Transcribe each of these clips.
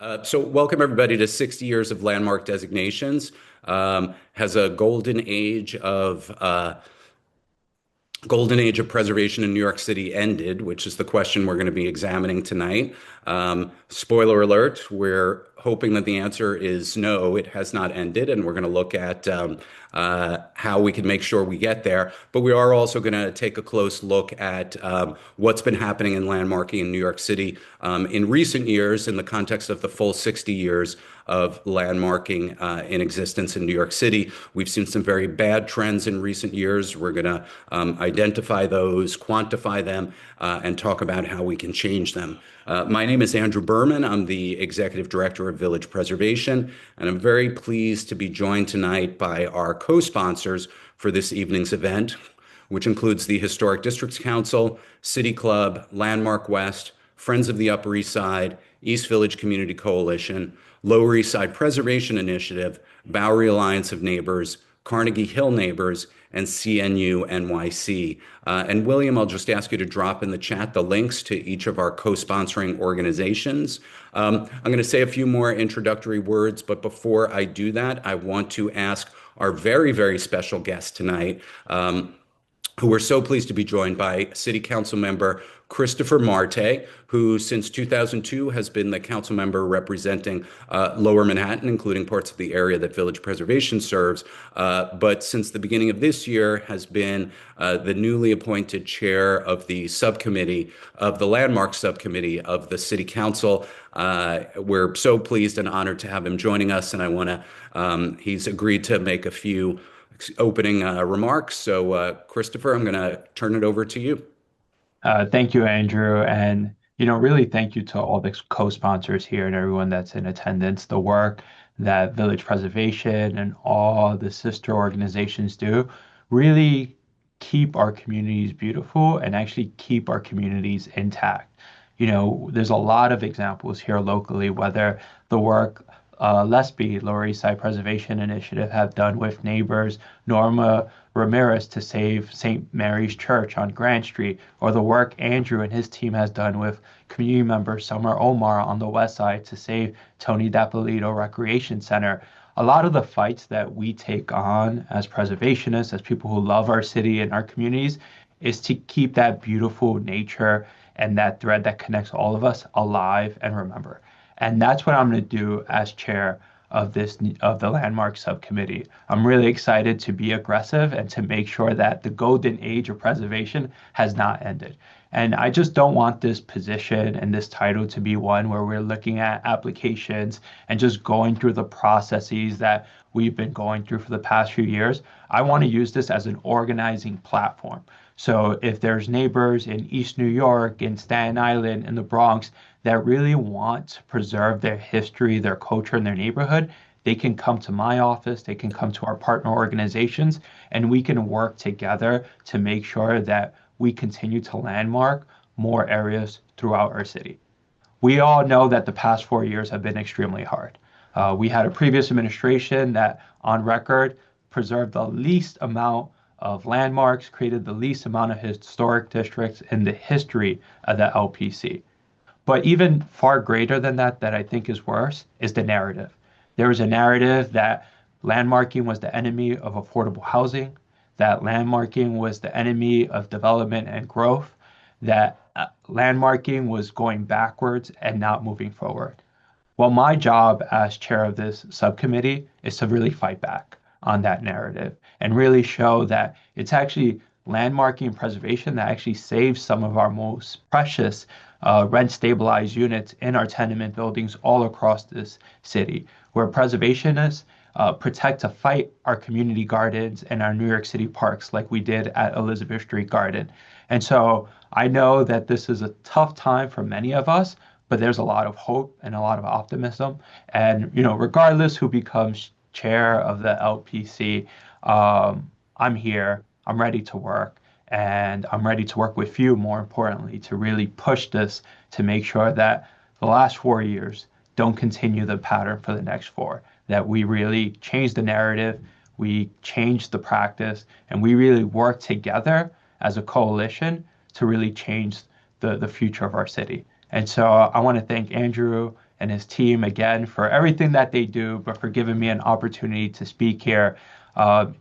So welcome everybody to 60 years of landmark designations. Has a golden age of preservation in New York City ended, which is the question we're going to be examining tonight. Spoiler alert, we're hoping that the answer is no, it has not ended, and we're going to look at how we can make sure we get there. But we are also going to take a close look at what's been happening in landmarking in New York City in recent years in the context of the full 60 years of landmarking in existence in New York City. We've seen some very bad trends in recent years. We're going to identify those, quantify them, and talk about how we can change them. My name is Andrew Berman. I'm the Executive Director of Village Preservation, and I'm very pleased to be joined tonight by our co-sponsors for this evening's event, which includes the Historic Districts Council, City Club, Landmark West, Friends of the Upper East Side, East Village Community Coalition, Lower East Side Preservation Initiative, Bowery Alliance of Neighbors, Carnegie Hill Neighbors, and CNU NYC. And William, I'll just ask you to drop in the chat the links to each of our co-sponsoring organizations. I'm going to say a few more introductory words, but before I do that, I want to ask our very, very special guest tonight, who we're so pleased to be joined by, City Council Member Christopher Marte, who since 2002 has been the council member representing Lower Manhattan, including parts of the area that Village Preservation serves, but since the beginning of this year has been the newly appointed chair of the subcommittee, of the Landmark Subcommittee of the City Council. We're so pleased and honored to have him joining us, and he's agreed to make a few opening remarks. So, Christopher, I'm going to turn it over to you. Thank you, Andrew. And, really thank you to all the co-sponsors here and everyone that's in attendance. The work that Village Preservation and all the sister organizations do really keep our communities beautiful and actually keep our communities intact. There's a lot of examples here locally, whether the work Lesby, Lower East Side Preservation Initiative, have done with neighbors Norma Ramirez to save St. Mary's Church on Grand Street, or the work Andrew and his team has done with community member Summer Omar on the West Side to save Tony Dapolito Recreation Center. A lot of the fights that we take on as preservationists, as people who love our city and our communities, is to keep that beautiful nature and that thread that connects all of us alive and remember. And that's what I'm going to do as chair of the Landmark Subcommittee. I'm really excited to be aggressive and to make sure that the golden age of preservation has not ended. And I just don't want this position and this title to be one where we're looking at applications and just going through the processes that we've been going through for the past few years. I want to use this as an organizing platform. So if there's neighbors in East New York, in Staten Island, in the Bronx that really want to preserve their history, their culture, and their neighborhood, they can come to my office, they can come to our partner organizations, and we can work together to make sure that we continue to landmark more areas throughout our city. We all know that the past 4 years have been extremely hard. We had a previous administration that, on record, preserved the least amount of landmarks, created the least amount of historic districts in the history of the LPC. But even far greater than that I think is worse, is the narrative. There was a narrative that landmarking was the enemy of affordable housing, that landmarking was the enemy of development and growth, that landmarking was going backwards and not moving forward. Well, my job as chair of this subcommittee is to really fight back on that narrative and really show that it's actually landmarking and preservation that actually saves some of our most precious rent stabilized units in our tenement buildings all across this city, where preservationists protect to fight our community gardens and our New York City parks like we did at Elizabeth Street Garden. And so I know that this is a tough time for many of us, but there's a lot of hope and a lot of optimism. And, regardless who becomes chair of the LPC, I'm here, I'm ready to work. And I'm ready to work with you, more importantly, to really push this to make sure that the last 4 years don't continue the pattern for the next four, that we really change the narrative, we change the practice, and we really work together as a coalition to really change the future of our city. And so I want to thank Andrew and his team again for everything that they do, but for giving me an opportunity to speak here.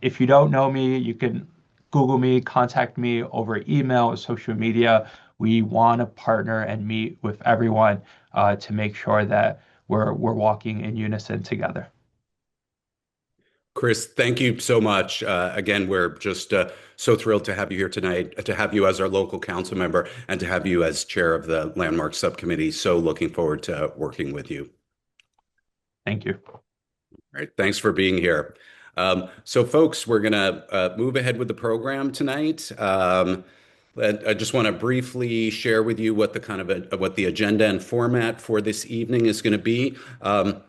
If you don't know me, you can Google me, contact me over email or social media. We want to partner and meet with everyone to make sure that we're walking in unison together. Chris, thank you so much. Again, we're just so thrilled to have you here tonight, to have you as our local council member, and to have you as chair of the Landmark Subcommittee. So looking forward to working with you. Thank you. All right, thanks for being here. So, folks, we're going to move ahead with the program tonight. I just want to briefly share with you what the what the agenda and format for this evening is going to be. I'm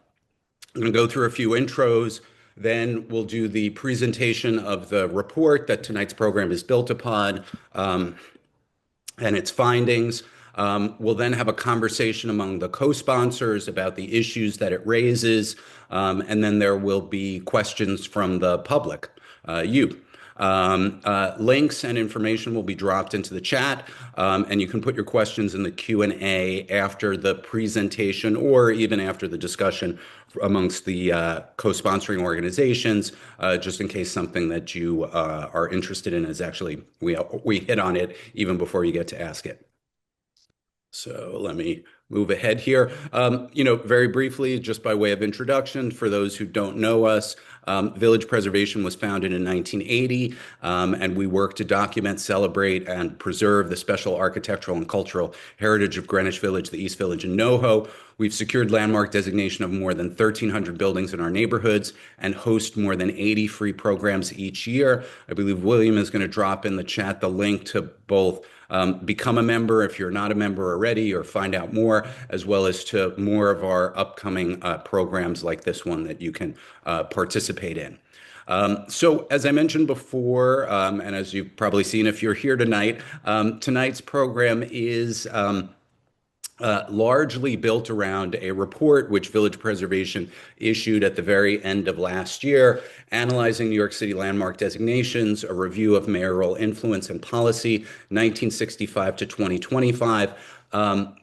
going to go through a few intros. Then we'll do the presentation of the report that tonight's program is built upon, and its findings. We'll then have a conversation among the co-sponsors about the issues that it raises, and then there will be questions from the public, you. Links and information will be dropped into the chat, and you can put your questions in the Q&A after the presentation or even after the discussion amongst the co-sponsoring organizations, just in case something that you are interested in is actually, we hit on it even before you get to ask it. So let me move ahead here. Very briefly, just by way of introduction, for those who don't know us, Village Preservation was founded in 1980, and we work to document, celebrate, and preserve the special architectural and cultural heritage of Greenwich Village, the East Village, and NoHo. We've secured landmark designation of more than 1,300 buildings in our neighborhoods and host more than 80 free programs each year. I believe William is going to drop in the chat the link to both become a member if you're not a member already, or find out more, as well as to more of our upcoming programs like this one that you can participate in. So as I mentioned before, and as you've probably seen if you're here tonight, tonight's program is largely built around a report which Village Preservation issued at the very end of last year, analyzing New York City Landmark Designations, a review of Mayoral Influence and Policy, 1965 to 2025.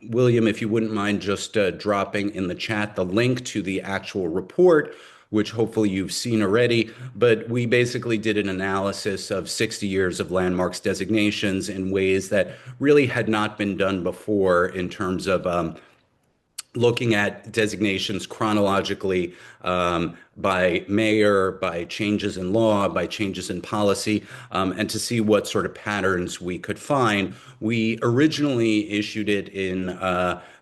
William, if you wouldn't mind just dropping in the chat the link to the actual report, which hopefully you've seen already, but we basically did an analysis of 60 years of landmarks designations in ways that really had not been done before, in terms of looking at designations chronologically, by mayor, by changes in law, by changes in policy, and to see what sort of patterns we could find. We originally issued it in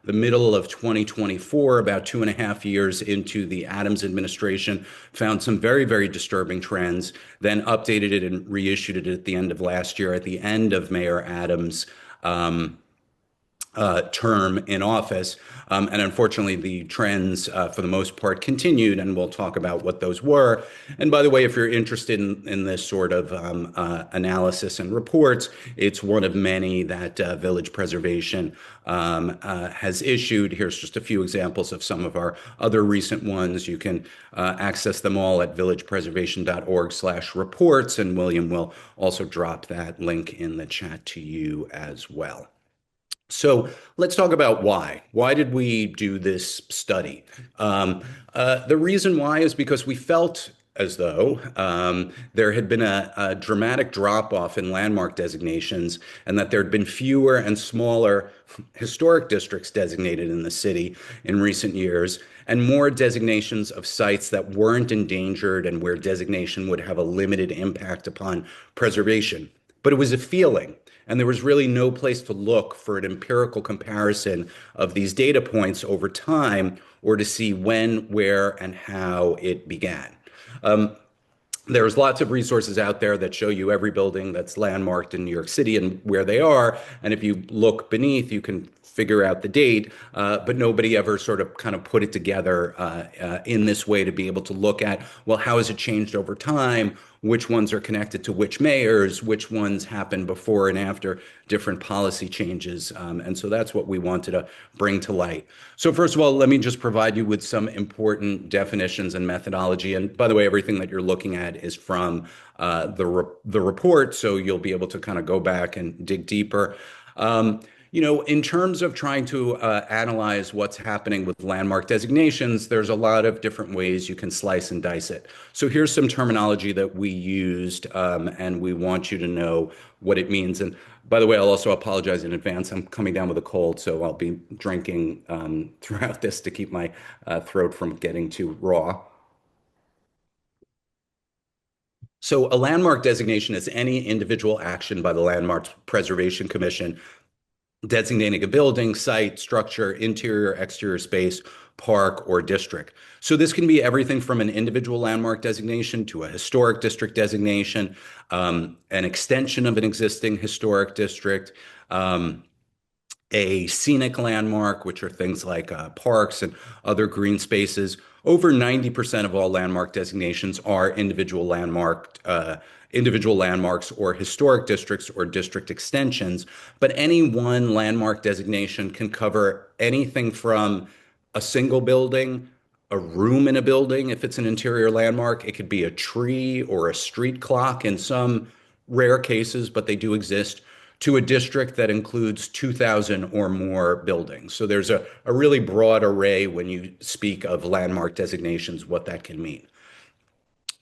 the middle of 2024, about 2.5 years into the Adams administration, found some very, very disturbing trends, then updated it and reissued it at the end of last year, at the end of Mayor Adams' term in office. And unfortunately, the trends, for the most part, continued, and we'll talk about what those were. And by the way, if you're interested in this sort of analysis and reports, it's one of many that Village Preservation has issued. Here's just a few examples of some of our other recent ones. You can access them all at villagepreservation.org/reports, and William will also drop that link in the chat to you as well. So let's talk about why. Why did we do this study? The reason why is because we felt as though there had been a dramatic drop-off in landmark designations, and that there had been fewer and smaller historic districts designated in the city in recent years, and more designations of sites that weren't endangered and where designation would have a limited impact upon preservation. But it was a feeling. And there was really no place to look for an empirical comparison of these data points over time, or to see when, where, and how it began. There's lots of resources out there that show you every building that's landmarked in New York City and where they are. And if you look beneath, you can figure out the date, but nobody ever sort of kind of put it together in this way to be able to look at, well, how has it changed over time? Which ones are connected to which mayors, which ones happened before and after different policy changes. And so that's what we wanted to bring to light. So first of all, let me just provide you with some important definitions and methodology. And by the way, everything that you're looking at is from the report, so you'll be able to kind of go back and dig deeper. In terms of trying to analyze what's happening with landmark designations, there's a lot of different ways you can slice and dice it. So here's some terminology that we used, and we want you to know what it means. And by the way, I'll also apologize in advance. I'm coming down with a cold, so I'll be drinking throughout this to keep my throat from getting too raw. So a landmark designation is any individual action by the Landmarks Preservation Commission designating a building, site, structure, interior, exterior space, park, or district. So this can be everything from an individual landmark designation to a historic district designation, an extension of an existing historic district, a scenic landmark, which are things like parks and other green spaces. Over 90% of all landmark designations are individual landmarks or historic districts or district extensions. But any one landmark designation can cover anything from a single building, a room in a building, if it's an interior landmark. It could be a tree or a street clock in some rare cases, but they do exist, to a district that includes 2,000 or more buildings. So there's a really broad array when you speak of landmark designations, what that can mean.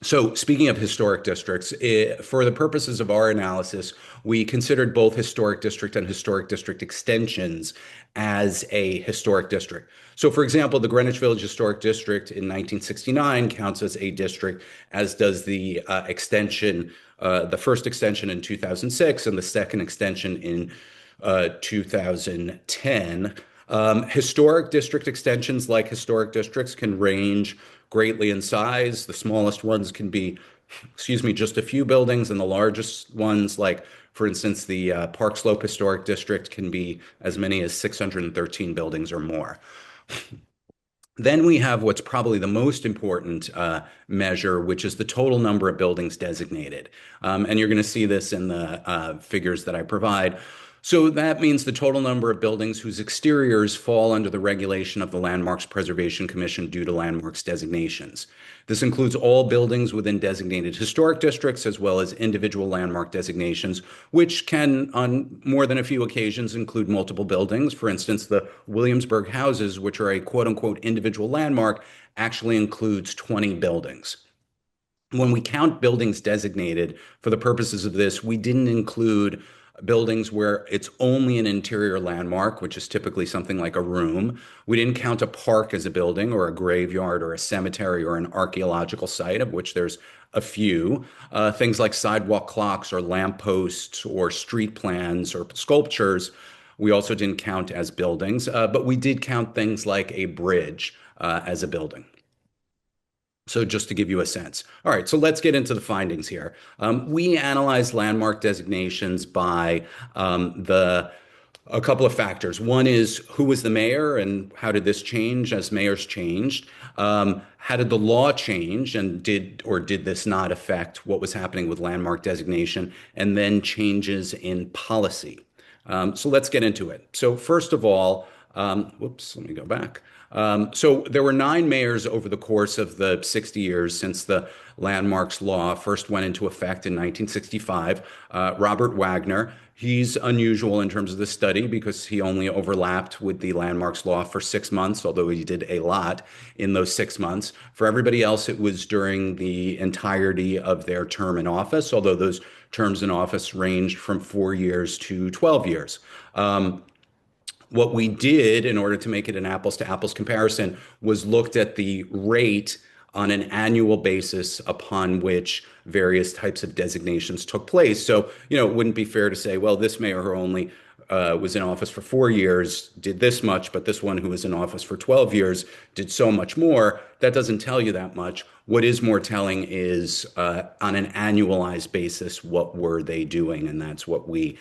So, speaking of historic districts, for the purposes of our analysis, we considered both historic district and historic district extensions as a historic district. So, for example, the Greenwich Village Historic District in 1969 counts as a district, as does the first extension in 2006 and the second extension in 2010. Historic district extensions, like historic districts, can range greatly in size. The smallest ones can be, just a few buildings, and the largest ones, like, for instance, the Park Slope Historic District, can be as many as 613 buildings or more. Then we have what's probably the most important measure, which is the total number of buildings designated. And you're going to see this in the figures that I provide. So that means the total number of buildings whose exteriors fall under the regulation of the Landmarks Preservation Commission due to landmarks designations. This includes all buildings within designated historic districts, as well as individual landmark designations, which can, on more than a few occasions, include multiple buildings. For instance, the Williamsburg houses, which are a quote unquote individual landmark, actually includes 20 buildings. When we count buildings designated for the purposes of this, we didn't include buildings where it's only an interior landmark, which is typically something like a room. We didn't count a park as a building, or a graveyard, or a cemetery, or an archaeological site, of which there's a few. Things like sidewalk clocks, or lampposts, or street plans, or sculptures, we also didn't count as buildings, but we did count things like a bridge as a building. So just to give you a sense. All right, so let's get into the findings here. We analyzed landmark designations by a couple of factors. One is, who was the mayor and how did this change as mayors changed? How did the law change, and did this not affect what was happening with landmark designation? And then changes in policy. So let's get into it. So first of all, whoops, let me go back. So there were 9 mayors over the course of the 60 years since the landmarks law first went into effect in 1965. Robert Wagner, he's unusual in terms of the study because he only overlapped with the landmarks law for 6 months, although he did a lot in those 6 months. For everybody else, it was during the entirety of their term in office, although those terms in office ranged from 4 years to 12 years. What we did in order to make it an apples to apples comparison was looked at the rate on an annual basis upon which various types of designations took place. So, it wouldn't be fair to say, well, this mayor who only was in office for 4 years did this much, but this one who was in office for 12 years did so much more. That doesn't tell you that much. What is more telling is on an annualized basis, what were they doing? And that's what we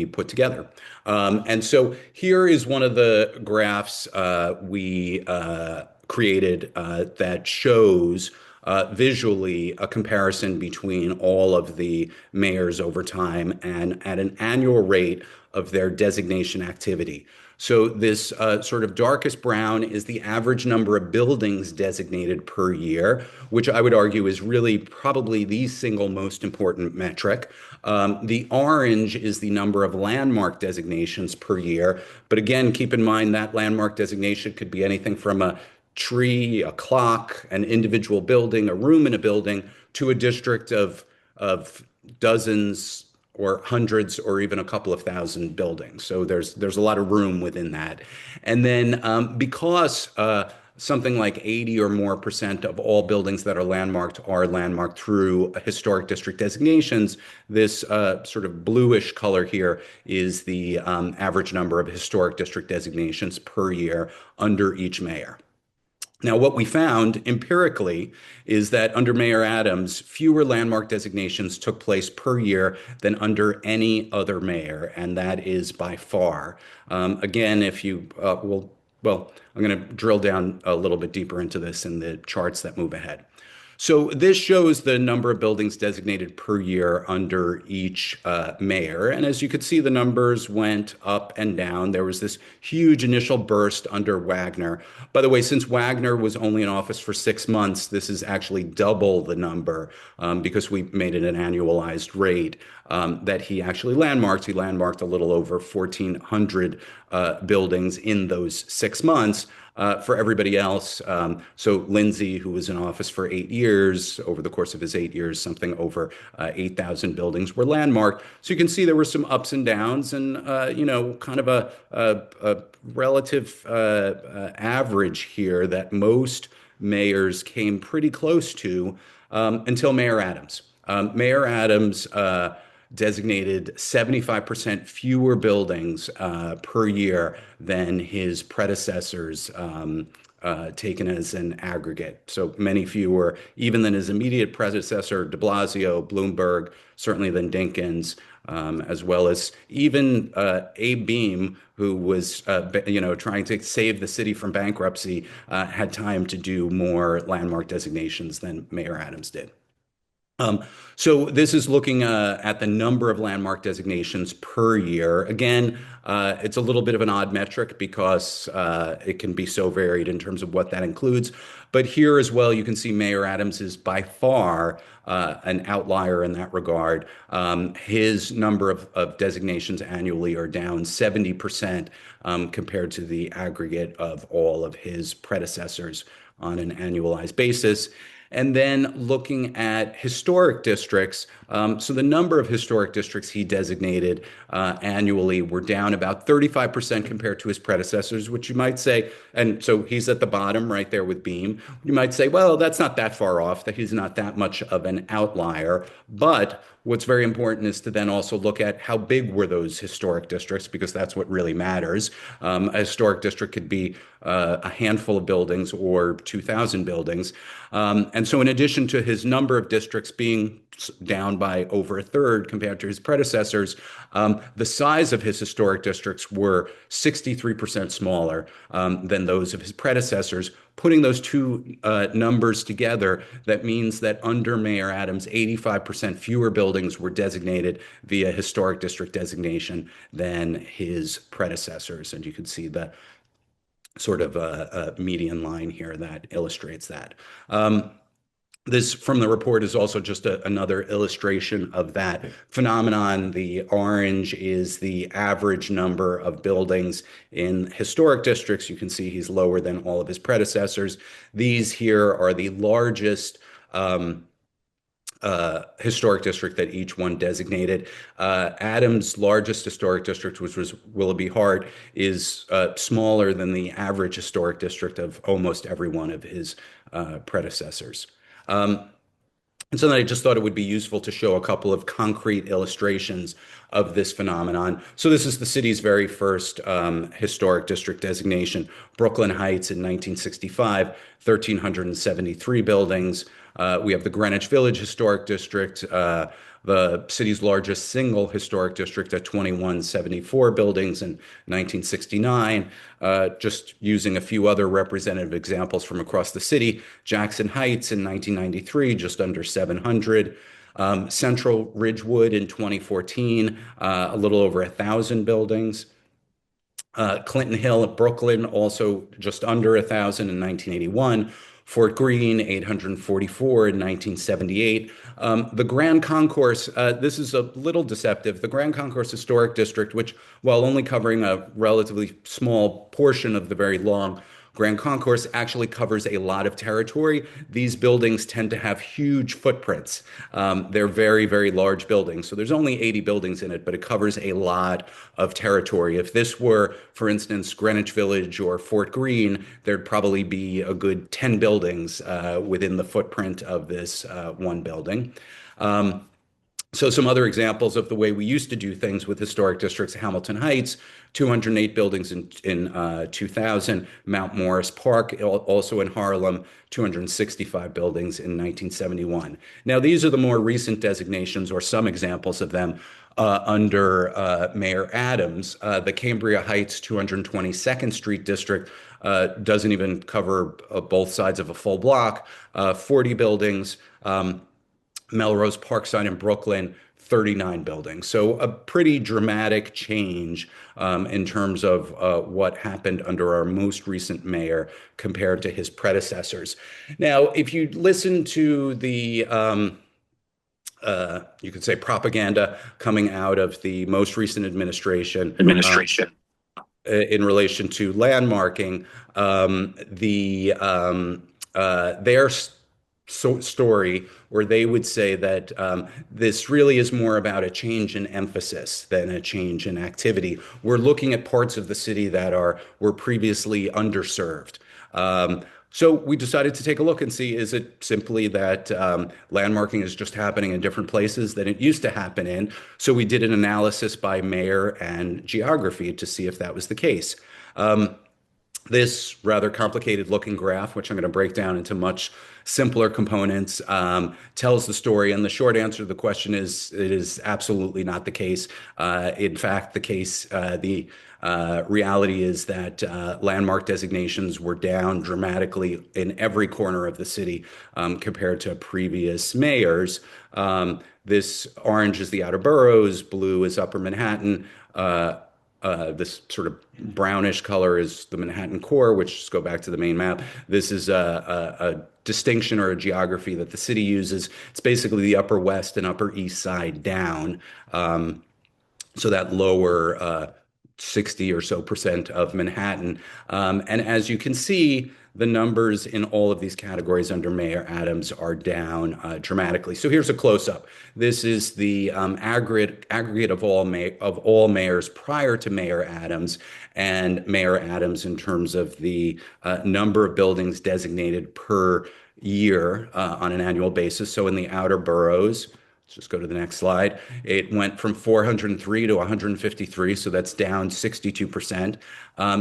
put together. And so here is one of the graphs we created that shows visually a comparison between all of the mayors over time and at an annual rate of their designation activity. So this sort of darkest brown is the average number of buildings designated per year, which I would argue is really probably the single most important metric. The orange is the number of landmark designations per year. But again, keep in mind that landmark designation could be anything from a tree, a clock, an individual building, a room in a building, to a district of dozens or hundreds or even a couple of thousand buildings. So there's a lot of room within that. And then because something like 80 or more percent of all buildings that are landmarked through historic district designations. This sort of bluish color here is the average number of historic district designations per year under each mayor. Now, what we found empirically is that under Mayor Adams, fewer landmark designations took place per year than under any other mayor, and that is by far. Again, if you well, I'm going to drill down a little bit deeper into this in the charts that move ahead. So this shows the number of buildings designated per year under each mayor. And as you could see, the numbers went up and down. There was this huge initial burst under Wagner. By the way, since Wagner was only in office for 6 months, this is actually double the number because we made it an annualized rate that he actually landmarked. He landmarked a little over 1,400 buildings in those 6 months. For everybody else, so Lindsay, who was in office for 8 years, over the course of his 8 years, something over 8,000 buildings were landmarked. So you can see there were some ups and downs, and kind of a relative average here that most mayors came pretty close to until Mayor Adams. Mayor Adams designated 75% fewer buildings per year than his predecessors taken as an aggregate. So many fewer, even than his immediate predecessor, de Blasio, Bloomberg, certainly than Dinkins, as well as even Abe Beame, who was trying to save the city from bankruptcy, had time to do more landmark designations than Mayor Adams did. So this is looking at the number of landmark designations per year. Again, it's a little bit of an odd metric because it can be so varied in terms of what that includes. But here as well, you can see Mayor Adams is by far an outlier in that regard. His number of designations annually are down 70% compared to the aggregate of all of his predecessors on an annualized basis. And then looking at historic districts, so the number of historic districts he designated annually were down about 35% compared to his predecessors, which you might say, and so he's at the bottom right there with Beame. You might say, well, that's not that far off, that he's not that much of an outlier. But what's very important is to then also look at how big were those historic districts, because that's what really matters. A historic district could be a handful of buildings or 2,000 buildings. And so in addition to his number of districts being down by over a third compared to his predecessors, the size of his historic districts were 63% smaller than those of his predecessors. Putting those two numbers together, that means that under Mayor Adams, 85% fewer buildings were designated via historic district designation than his predecessors. And you can see the sort of a median line here that illustrates that. This from the report is also just another illustration of that phenomenon. The orange is the average number of buildings in historic districts. You can see he's lower than all of his predecessors. These here are the largest historic district that each one designated. Adams' largest historic district, which was Willoughby Hart, is smaller than the average historic district of almost every one of his predecessors. And so then I just thought it would be useful to show a couple of concrete illustrations of this phenomenon. So this is the city's very first historic district designation, Brooklyn Heights in 1965, 1,373 buildings. We have the Greenwich Village Historic District, the city's largest single historic district at 2174 buildings in 1969. Just using a few other representative examples from across the city, Jackson Heights in 1993, just under 700. Central Ridgewood in 2014, a little over 1,000 buildings. Clinton Hill at Brooklyn, also just under 1,000 in 1981. Fort Greene, 844 in 1978. The Grand Concourse, this is a little deceptive. The Grand Concourse Historic District, which, while only covering a relatively small portion of the very long Grand Concourse, actually covers a lot of territory. These buildings tend to have huge footprints. They're very, very large buildings. So there's only 80 buildings in it, but it covers a lot of territory. If this were, for instance, Greenwich Village or Fort Greene, there'd probably be a good 10 buildings within the footprint of this one building. So some other examples of the way we used to do things with historic districts: Hamilton Heights, 208 buildings in 2000. Mount Morris Park, also in Harlem, 265 buildings in 1971. Now, these are the more recent designations, or some examples of them, under Mayor Adams. The Cambria Heights 222nd Street District doesn't even cover both sides of a full block, 40 buildings. Melrose Parkside in Brooklyn, 39 buildings. So a pretty dramatic change in terms of what happened under our most recent mayor compared to his predecessors. Now, if you listen to the you could say propaganda coming out of the most recent administration in relation to landmarking, their story, where they would say that this really is more about a change in emphasis than a change in activity. We're looking at parts of the city that were previously underserved. So we decided to take a look and see, is it simply that landmarking is just happening in different places than it used to happen in? So we did an analysis by mayor and geography to see if that was the case. This rather complicated looking graph, which I'm going to break down into much simpler components, tells the story. And the short answer to the question is, it is absolutely not the case. In fact, the reality is that landmark designations were down dramatically in every corner of the city compared to previous mayors. This orange is the outer boroughs, blue is Upper Manhattan. This sort of brownish color is the Manhattan core, which, just go back to the main map. This is a distinction or a geography that the city uses. It's basically the Upper West and Upper East Side down. So that lower 60 or so percent of Manhattan. And as you can see, the numbers in all of these categories under Mayor Adams are down dramatically. So here's a close-up. This is the aggregate of all mayors prior to Mayor Adams, and Mayor Adams in terms of the number of buildings designated per year on an annual basis. So in the outer boroughs, let's just go to the next slide. It went from 403 to 153, so that's down 62%.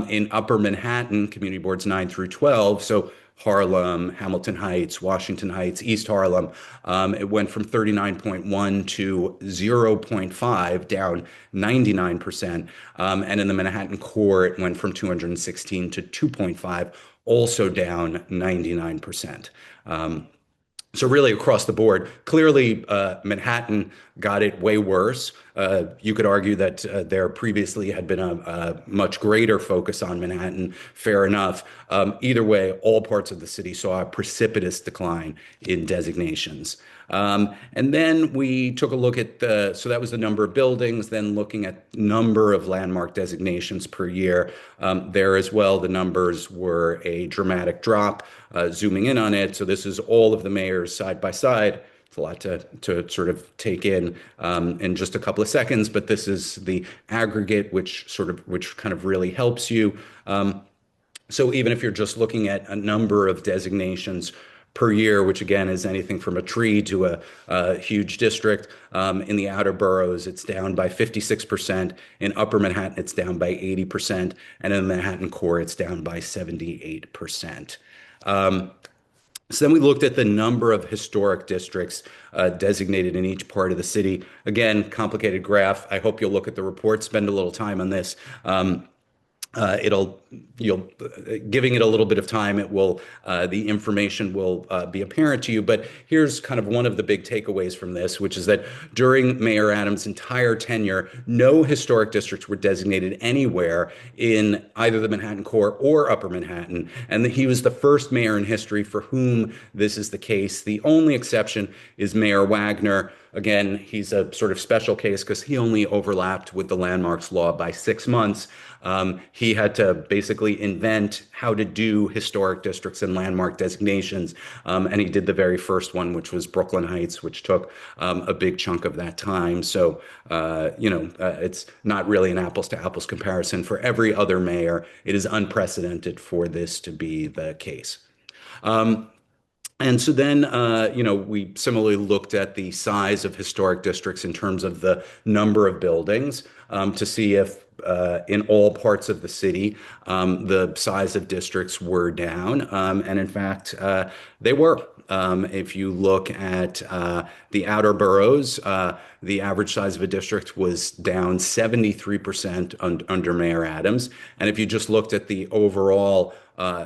In Upper Manhattan, community boards 9 through 12, so Harlem, Hamilton Heights, Washington Heights, East Harlem, it went from 39.1 to 0.5, down 99%. And in the Manhattan core, it went from 216 to 2.5, also down 99%. So really across the board, clearly Manhattan got it way worse. You could argue that there previously had been a much greater focus on Manhattan. Fair enough. Either way, all parts of the city saw a precipitous decline in designations. And then we took a look at so that was the number of buildings, then looking at number of landmark designations per year. There as well, the numbers were a dramatic drop. Zooming in on it, so this is all of the mayors side by side. It's a lot to sort of take in just a couple of seconds, but this is the aggregate, which kind of really helps you. So even if you're just looking at a number of designations per year, which again is anything from a tree to a huge district, in the outer boroughs, it's down by 56%. In Upper Manhattan, it's down by 80%. And in the Manhattan core, it's down by 78%. So then we looked at the number of historic districts designated in each part of the city. Again, complicated graph. I hope you'll look at the report, spend a little time on this. It'll you'll giving it a little bit of time, it will the information will be apparent to you. But here's kind of one of the big takeaways from this, which is that during Mayor Adams' entire tenure, no historic districts were designated anywhere in either the Manhattan core or Upper Manhattan, and that he was the first mayor in history for whom this is the case. The only exception is Mayor Wagner. Again, he's a sort of special case because he only overlapped with the landmarks law by 6 months. He had to basically invent how to do historic districts and landmark designations. And he did the very first one, which was Brooklyn Heights, which took a big chunk of that time. So, it's not really an apples to apples comparison. For every other mayor, it is unprecedented for this to be the case. And so then, we similarly looked at the size of historic districts in terms of the number of buildings to see if in all parts of the city the size of districts were down. And in fact, they were. If you look at the outer boroughs, the average size of a district was down 73% under Mayor Adams. And if you just looked at the overall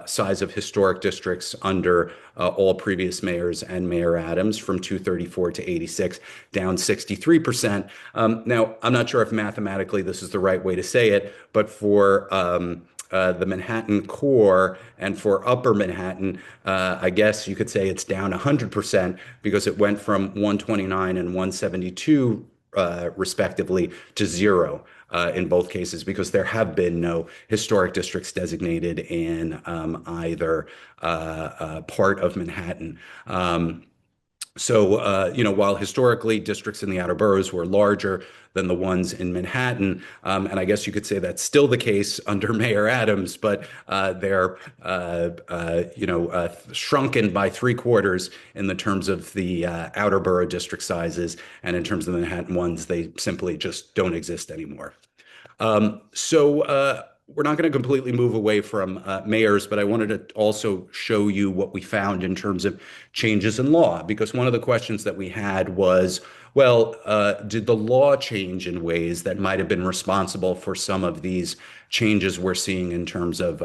size of historic districts under all previous mayors and Mayor Adams from 234 to 86, down 63%. Now, I'm not sure if mathematically this is the right way to say it, but for the Manhattan core and for Upper Manhattan, I guess you could say it's down 100% because it went from 129 and 172 respectively to zero in both cases because there have been no historic districts designated in either part of Manhattan. While historically districts in the outer boroughs were larger than the ones in Manhattan, and I guess you could say that's still the case under Mayor Adams, but they're shrunken by three-quarters in the terms of the outer borough district sizes, and in terms of the Manhattan ones, they simply just don't exist anymore. We're not going to completely move away from mayors, but I wanted to also show you what we found in terms of changes in law, because one of the questions that we had was, well, did the law change in ways that might have been responsible for some of these changes we're seeing in terms of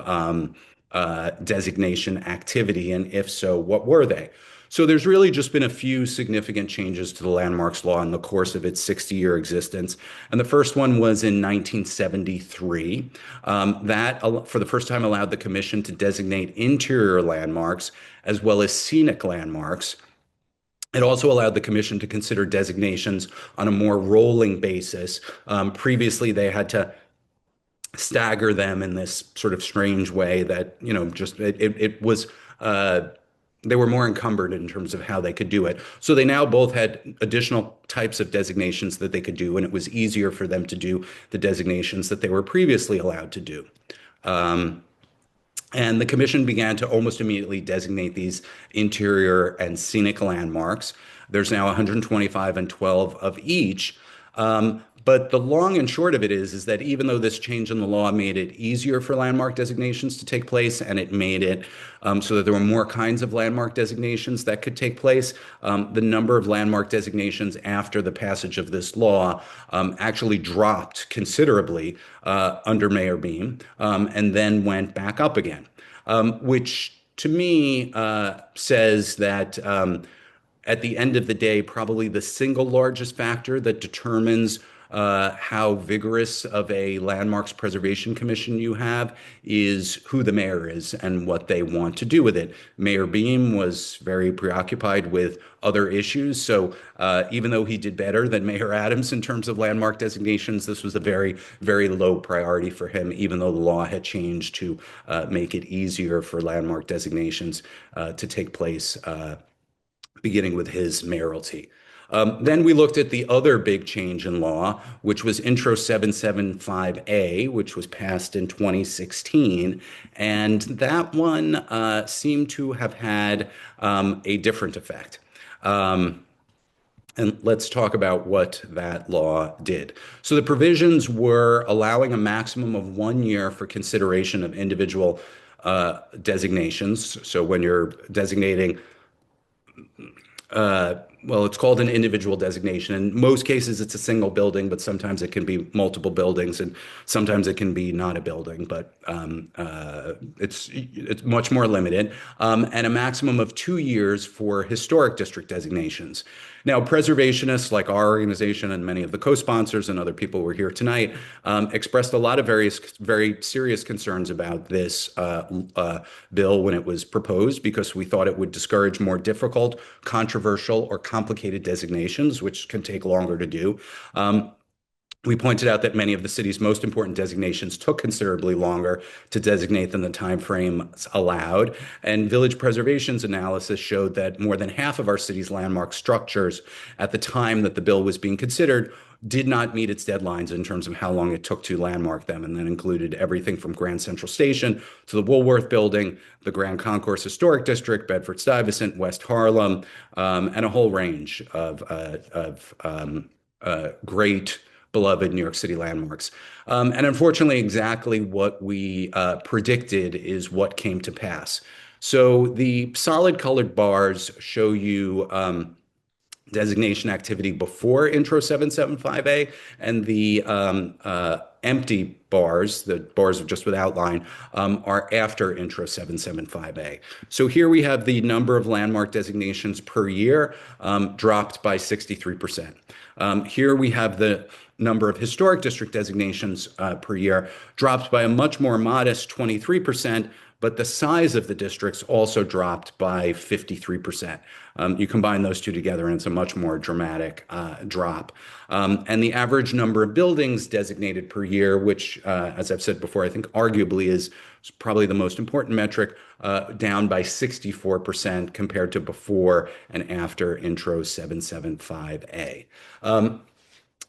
designation activity? And if so, what were they? So there's really just been a few significant changes to the landmarks law in the course of its 60-year existence. And the first one was in 1973. That, for the first time, allowed the commission to designate interior landmarks as well as scenic landmarks. It also allowed the commission to consider designations on a more rolling basis. Previously, they had to stagger them in this sort of strange way that, it was they were more encumbered in terms of how they could do it. So they now both had additional types of designations that they could do, and it was easier for them to do the designations that they were previously allowed to do. And the commission began to almost immediately designate these interior and scenic landmarks. There's now 125 and 12 of each. But the long and short of it is that even though this change in the law made it easier for landmark designations to take place, and it made it so that there were more kinds of landmark designations that could take place, the number of landmark designations after the passage of this law actually dropped considerably under Mayor Beam, and then went back up again, which to me says that at the end of the day, probably the single largest factor that determines how vigorous of a landmarks preservation commission you have is who the mayor is and what they want to do with it. Mayor Beam was very preoccupied with other issues. So even though he did better than Mayor Adams in terms of landmark designations, this was a very, very low priority for him, even though the law had changed to make it easier for landmark designations to take place beginning with his mayoralty. Then we looked at the other big change in law, which was Intro 775A, which was passed in 2016. And that one seemed to have had a different effect. And let's talk about what that law did. So the provisions were allowing a maximum of 1 year for consideration of individual designations. So when you're designating well, it's called an individual designation. In most cases, it's a single building, but sometimes it can be multiple buildings, and sometimes it can be not a building, but it's much more limited, and a maximum of 2 years for historic district designations. Now, preservationists like our organization and many of the co-sponsors and other people who are here tonight expressed a lot of very serious concerns about this bill when it was proposed because we thought it would discourage more difficult, controversial, or complicated designations, which can take longer to do. We pointed out that many of the city's most important designations took considerably longer to designate than the time frame allowed. And Village Preservation's analysis showed that more than half of our city's landmark structures at the time that the bill was being considered did not meet its deadlines in terms of how long it took to landmark them. And that included everything from Grand Central Station to the Woolworth Building, the Grand Concourse Historic District, Bedford-Stuyvesant, West Harlem, and a whole range of great beloved New York City landmarks. And unfortunately, exactly what we predicted is what came to pass. So the solid colored bars show you designation activity before Intro 775A, and the empty bars, the bars just with outline, are after Intro 775A. So here we have the number of landmark designations per year dropped by 63%. Here we have the number of historic district designations per year dropped by a much more modest 23%, but the size of the districts also dropped by 53%. You combine those two together, and it's a much more dramatic drop. And the average number of buildings designated per year, which, as I've said before, I think arguably is probably the most important metric, down by 64% compared to before and after Intro 775A.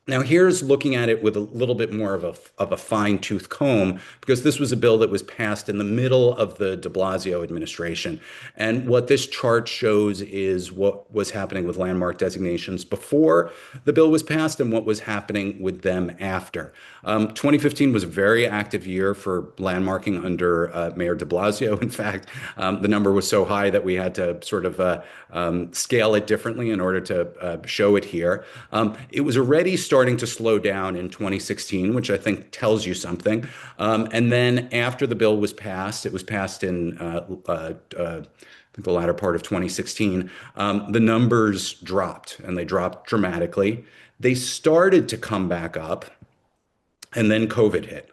Now, here's looking at it with a little bit more of a fine-tooth comb, because this was a bill that was passed in the middle of the de Blasio administration. And what this chart shows is what was happening with landmark designations before the bill was passed and what was happening with them after. 2015 was a very active year for landmarking under Mayor de Blasio. In fact, the number was so high that we had to sort of scale it differently in order to show it here. It was already starting to slow down in 2016, which I think tells you something. And then after the bill was passed, it was passed in the latter part of 2016, the numbers dropped, and they dropped dramatically. They started to come back up, and then COVID hit.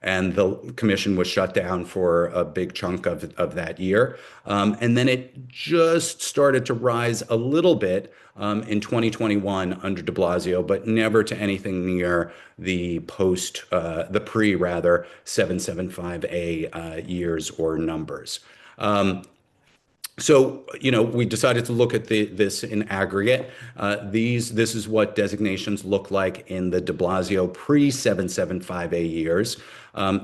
And the commission was shut down for a big chunk of that year. And then it just started to rise a little bit in 2021 under de Blasio, but never to anything near the pre rather, 775A years or numbers. So, we decided to look at this in aggregate. This is what designations look like in the de Blasio pre-775A years.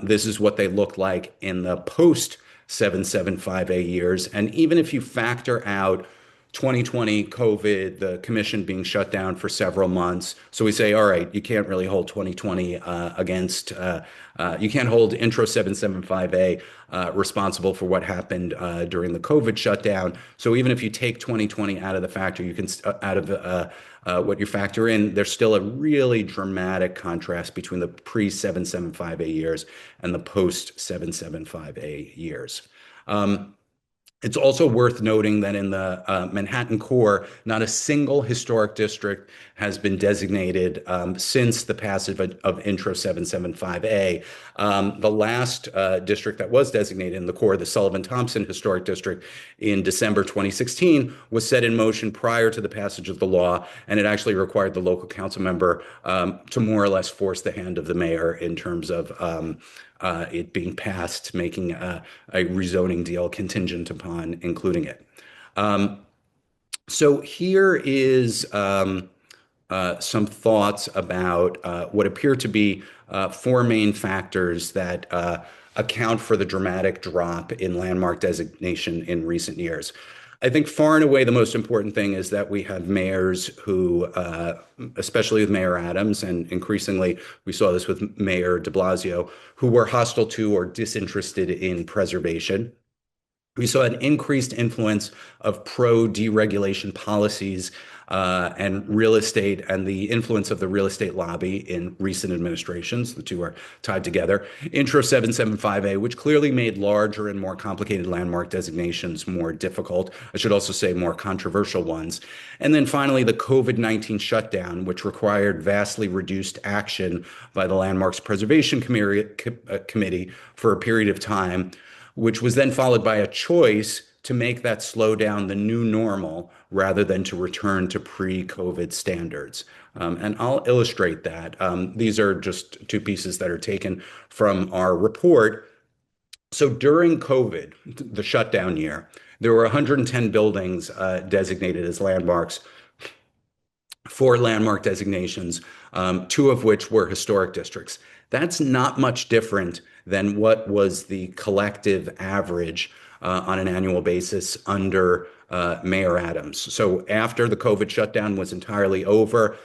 This is what they look like in the post-775A years. And even if you factor out 2020 COVID, the commission being shut down for several months. So we say, all right, you can't really hold 2020 you can't hold Intro 775A responsible for what happened during the COVID shutdown. So even if you take 2020 out of the factor, you can out of what you factor in, there's still a really dramatic contrast between the pre-775A years and the post-775A years. It's also worth noting that in the Manhattan core, not a single historic district has been designated since the passage of Intro 775A. The last district that was designated in the core, the Sullivan-Thompson Historic District, in December 2016, was set in motion prior to the passage of the law, and it actually required the local council member to more or less force the hand of the mayor in terms of it being passed, making a rezoning deal contingent upon including it. So here is some thoughts about what appear to be four main factors that account for the dramatic drop in landmark designation in recent years. I think far and away the most important thing is that we have mayors who, especially with Mayor Adams, and increasingly we saw this with Mayor de Blasio, who were hostile to or disinterested in preservation. We saw an increased influence of pro-deregulation policies and real estate and the influence of the real estate lobby in recent administrations. The two are tied together. Intro 775A, which clearly made larger and more complicated landmark designations more difficult. I should also say more controversial ones. And then finally, the COVID-19 shutdown, which required vastly reduced action by the Landmarks Preservation Committee for a period of time, which was then followed by a choice to make that slowdown the new normal rather than to return to pre-COVID standards. And I'll illustrate that. These are just two pieces that are taken from our report. So during COVID, the shutdown year, there were 110 buildings designated as landmarks, four landmark designations, two of which were historic districts. That's not much different than what was the collective average on an annual basis under Mayor Adams. So after the COVID shutdown was entirely over,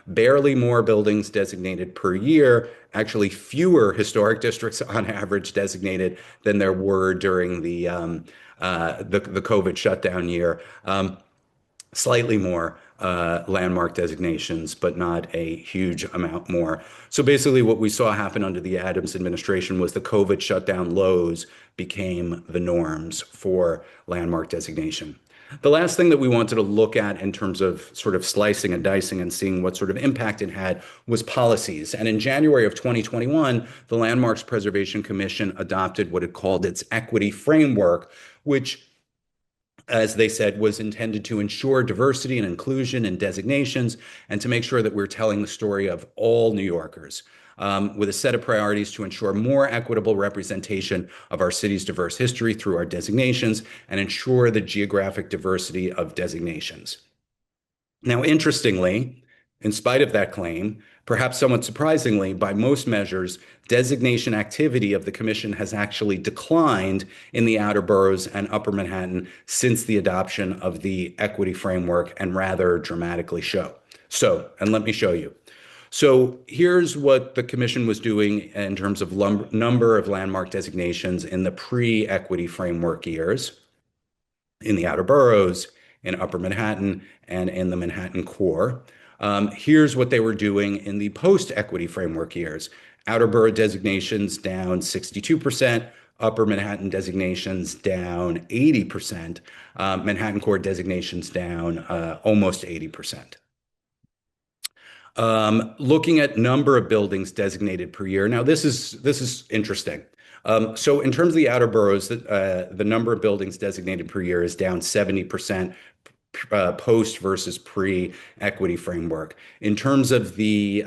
barely more buildings designated per year, actually fewer historic districts on average designated than there were during the COVID shutdown year. Slightly more landmark designations, but not a huge amount more. So basically, what we saw happen under the Adams administration was the COVID shutdown lows became the norms for landmark designation. The last thing that we wanted to look at in terms of sort of slicing and dicing and seeing what sort of impact it had was policies. And in January of 2021, the Landmarks Preservation Commission adopted what it called its equity framework, which, as they said, was intended to ensure diversity and inclusion in designations and to make sure that we're telling the story of all New Yorkers, with a set of priorities to ensure more equitable representation of our city's diverse history through our designations and ensure the geographic diversity of designations. Now, interestingly, in spite of that claim, perhaps somewhat surprisingly, by most measures, designation activity of the commission has actually declined in the outer boroughs and upper Manhattan since the adoption of the equity framework, and rather dramatically so. And let me show you. So here's what the commission was doing in terms of number of landmark designations in the pre-equity framework years in the outer boroughs, in upper Manhattan, and in the Manhattan core. Here's what they were doing in the post-equity framework years. Outer borough designations down 62%, upper Manhattan designations down 80%, Manhattan core designations down almost 80%. Looking at number of buildings designated per year. Now, this is interesting. So in terms of the outer boroughs, the number of buildings designated per year is down 70% post versus pre-equity framework. In terms of the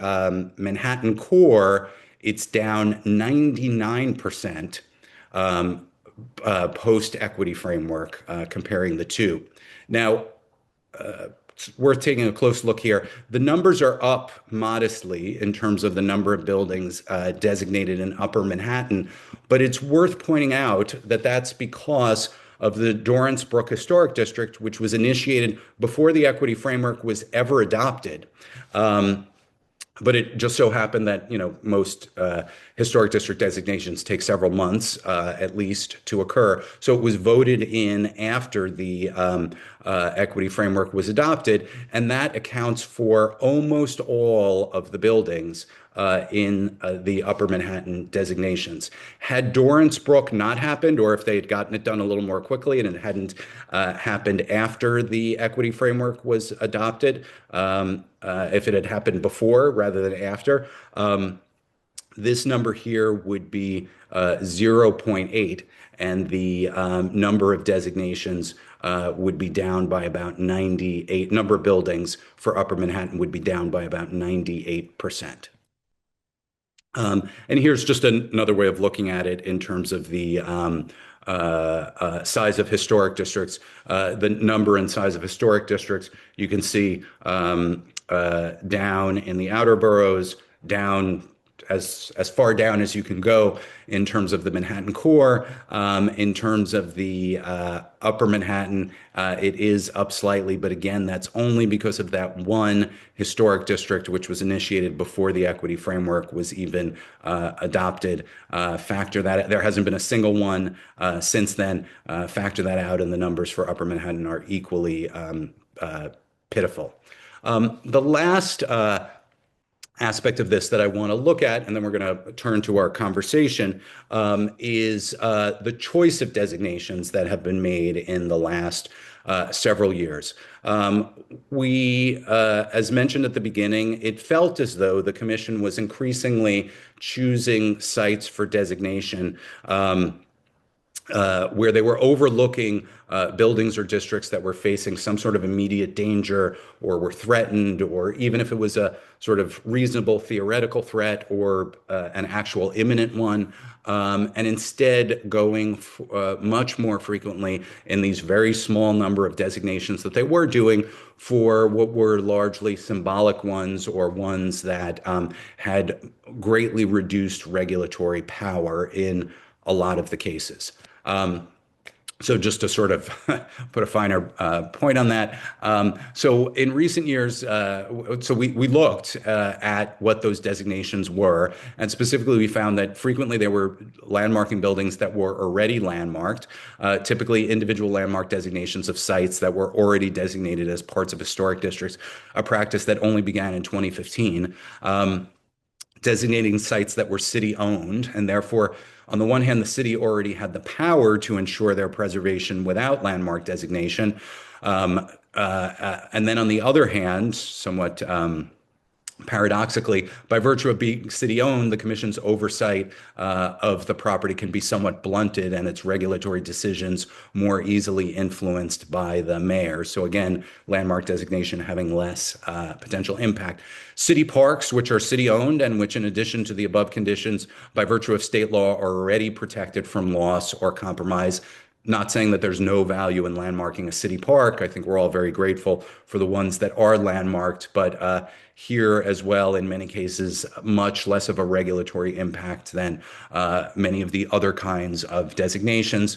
Manhattan core, it's down 99% post-equity framework, comparing the two. Now, it's worth taking a close look here. The numbers are up modestly in terms of the number of buildings designated in Upper Manhattan, but it's worth pointing out that that's because of the Dorrance Brook Historic District, which was initiated before the equity framework was ever adopted. But it just so happened that, most historic district designations take several months at least to occur. So it was voted in after the equity framework was adopted, and that accounts for almost all of the buildings in the Upper Manhattan designations. Had Dorrance Brook not happened, or if they had gotten it done a little more quickly and it hadn't happened after the equity framework was adopted, if it had happened before rather than after, this number here would be 0.8, and the number of designations would be down by about 98. Number of buildings for Upper Manhattan would be down by about 98%. And here's just another way of looking at it in terms of the size of historic districts, the number and size of historic districts. You can see down in the outer boroughs, down as far down as you can go in terms of the Manhattan core. In terms of the upper Manhattan, it is up slightly, but again, that's only because of that one historic district, which was initiated before the equity framework was even adopted. Factor that there hasn't been a single one since then. Factor that out, and the numbers for upper Manhattan are equally pitiful. The last aspect of this that I want to look at, and then we're going to turn to our conversation, is the choice of designations that have been made in the last several years. As mentioned at the beginning, it felt as though the commission was increasingly choosing sites for designation where they were overlooking buildings or districts that were facing some sort of immediate danger or were threatened, or even if it was a sort of reasonable theoretical threat or an actual imminent one, and instead going much more frequently in these very small number of designations that they were doing for what were largely symbolic ones or ones that had greatly reduced regulatory power in a lot of the cases. So just to sort of put a finer point on that. So in recent years, so we looked at what those designations were, and specifically we found that frequently they were landmarking buildings that were already landmarked, typically individual landmark designations of sites that were already designated as parts of historic districts, a practice that only began in 2015. Designating sites that were city owned, and therefore, on the one hand, the city already had the power to ensure their preservation without landmark designation. And then on the other hand, somewhat paradoxically, by virtue of being city owned, the commission's oversight of the property can be somewhat blunted and its regulatory decisions more easily influenced by the mayor. So again, landmark designation having less potential impact. City parks, which are city owned and which, in addition to the above conditions, by virtue of state law, are already protected from loss or compromise. Not saying that there's no value in landmarking a city park. I think we're all very grateful for the ones that are landmarked, but here as well, in many cases, much less of a regulatory impact than many of the other kinds of designations.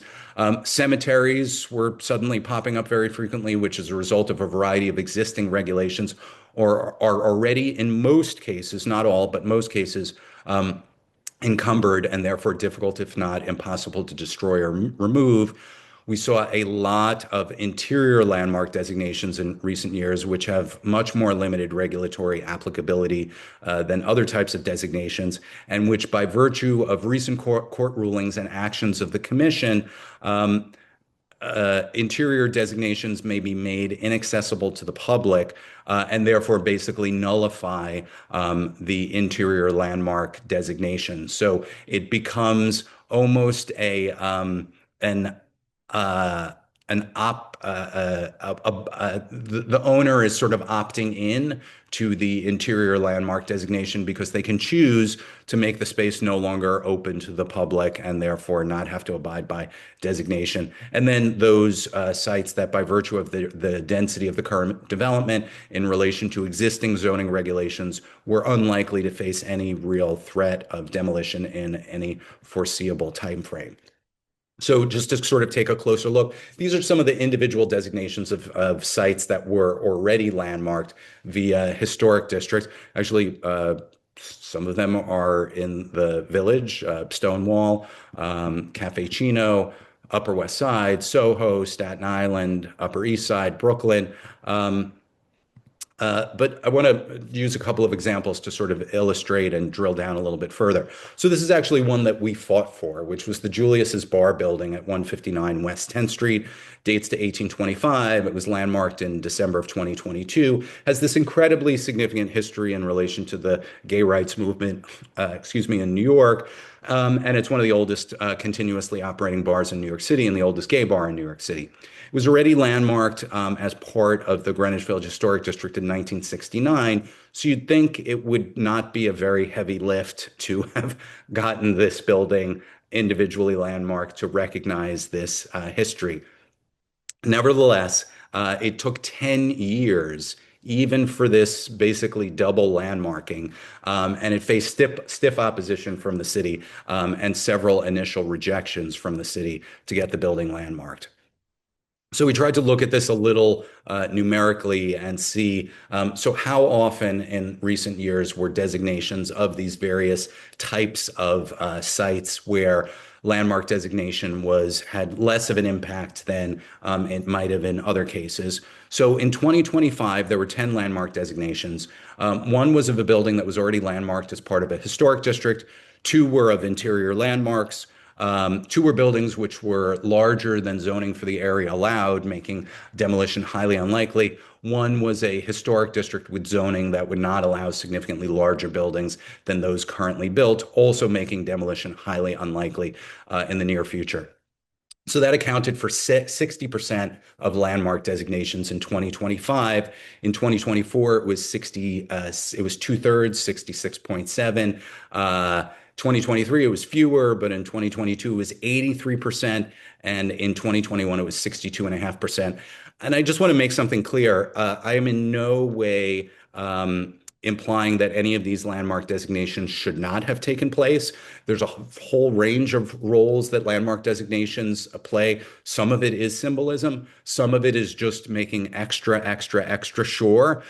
Cemeteries were suddenly popping up very frequently, which is a result of a variety of existing regulations, or are already, in most cases, not all, but most cases, encumbered and therefore difficult, if not impossible, to destroy or remove. We saw a lot of interior landmark designations in recent years, which have much more limited regulatory applicability than other types of designations, and which, by virtue of recent court rulings and actions of the commission, interior designations may be made inaccessible to the public and therefore basically nullify the interior landmark designation. So it becomes almost the owner is sort of opting in to the interior landmark designation because they can choose to make the space no longer open to the public and therefore not have to abide by designation. And then those sites that, by virtue of the density of the current development in relation to existing zoning regulations, were unlikely to face any real threat of demolition in any foreseeable time frame. So just to sort of take a closer look, these are some of the individual designations of sites that were already landmarked via historic districts. Actually, some of them are in the Village, Stonewall, Cafe Chino, Upper West Side, Soho, Staten Island, Upper East Side, Brooklyn. But I want to use a couple of examples to sort of illustrate and drill down a little bit further. So this is actually one that we fought for, which was the Julius's Bar building at 159 West 10th Street, dates to 1825. It was landmarked in December of 2022, has this incredibly significant history in relation to the gay rights movement, in New York. And it's one of the oldest continuously operating bars in New York City and the oldest gay bar in New York City. It was already landmarked as part of the Greenwich Village Historic District in 1969. So you'd think it would not be a very heavy lift to have gotten this building individually landmarked to recognize this history. Nevertheless, it took 10 years even for this basically double landmarking. And it faced stiff opposition from the city and several initial rejections from the city to get the building landmarked. So we tried to look at this a little numerically and see, so how often in recent years were designations of these various types of sites where landmark designation had less of an impact than it might have in other cases. So in 2025, there were 10 landmark designations. One was of a building that was already landmarked as part of a historic district. Two were of interior landmarks. Two were buildings which were larger than zoning for the area allowed, making demolition highly unlikely. One was a historic district with zoning that would not allow significantly larger buildings than those currently built, also making demolition highly unlikely in the near future. So that accounted for 60% of landmark designations in 2025. In 2024, it was 60, it was two-thirds, 66.7. 2023, it was fewer, but in 2022, it was 83%. And in 2021, it was 62.5%. And I just want to make something clear. I am in no way implying that any of these landmark designations should not have taken place. There's a whole range of roles that landmark designations play. Some of it is symbolism. Some of it is just making extra sure.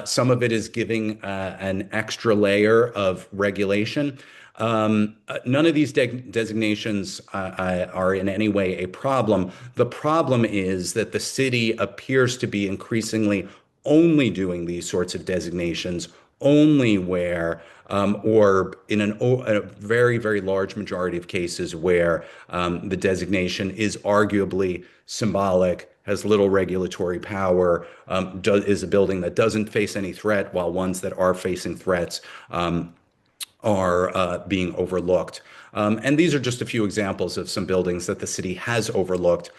Some of it is giving an extra layer of regulation. None of these designations are in any way a problem. The problem is that the city appears to be increasingly only doing these sorts of designations only where, or in a very, very large majority of cases where the designation is arguably symbolic, has little regulatory power, is a building that doesn't face any threat, while ones that are facing threats are being overlooked. And these are just a few examples of some buildings that the city has overlooked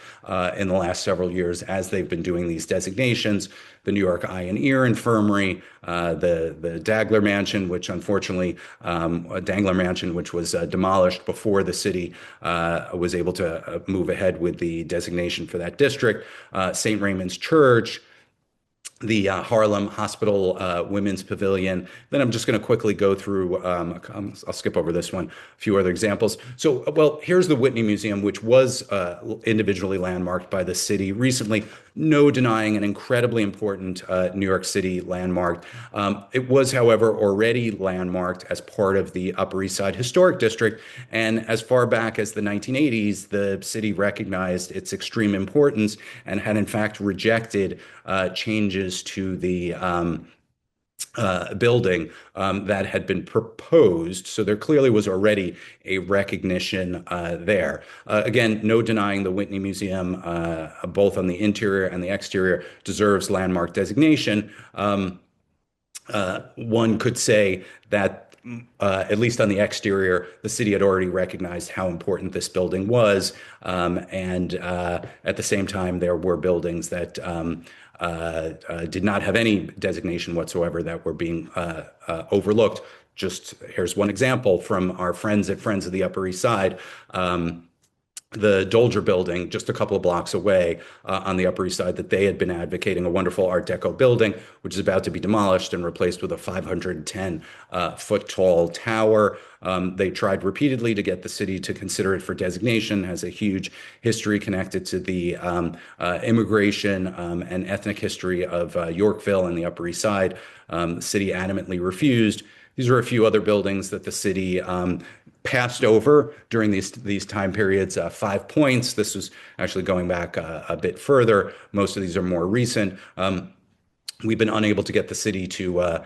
in the last several years as they've been doing these designations. The New York Eye and Ear Infirmary, the Dagler Mansion, which unfortunately, Dangler Mansion, which was demolished before the city was able to move ahead with the designation for that district. St. Raymond's Church, the Harlem Hospital Women's Pavilion. Then I'm just going to quickly go through, I'll skip over this one, a few other examples. So, well, here's the Whitney Museum, which was individually landmarked by the city recently. No denying an incredibly important New York City landmark. It was, however, already landmarked as part of the Upper East Side Historic District. And as far back as the 1980s, the city recognized its extreme importance and had, in fact, rejected changes to the building that had been proposed. So there clearly was already a recognition there. Again, no denying the Whitney Museum, both on the interior and the exterior, deserves landmark designation. One could say that at least on the exterior, the city had already recognized how important this building was. And at the same time, there were buildings that did not have any designation whatsoever that were being overlooked. Just here's one example from our friends at Friends of the Upper East Side. The Dolger building, just a couple of blocks away on the Upper East Side, that they had been advocating, a wonderful Art Deco building, which is about to be demolished and replaced with a 510 foot tall tower. They tried repeatedly to get the city to consider it for designation, has a huge history connected to the immigration and ethnic history of Yorkville and the Upper East Side. The city adamantly refused. These are a few other buildings that the city passed over during these time periods. 5 Points. This was actually going back a bit further. Most of these are more recent. We've been unable to get the city to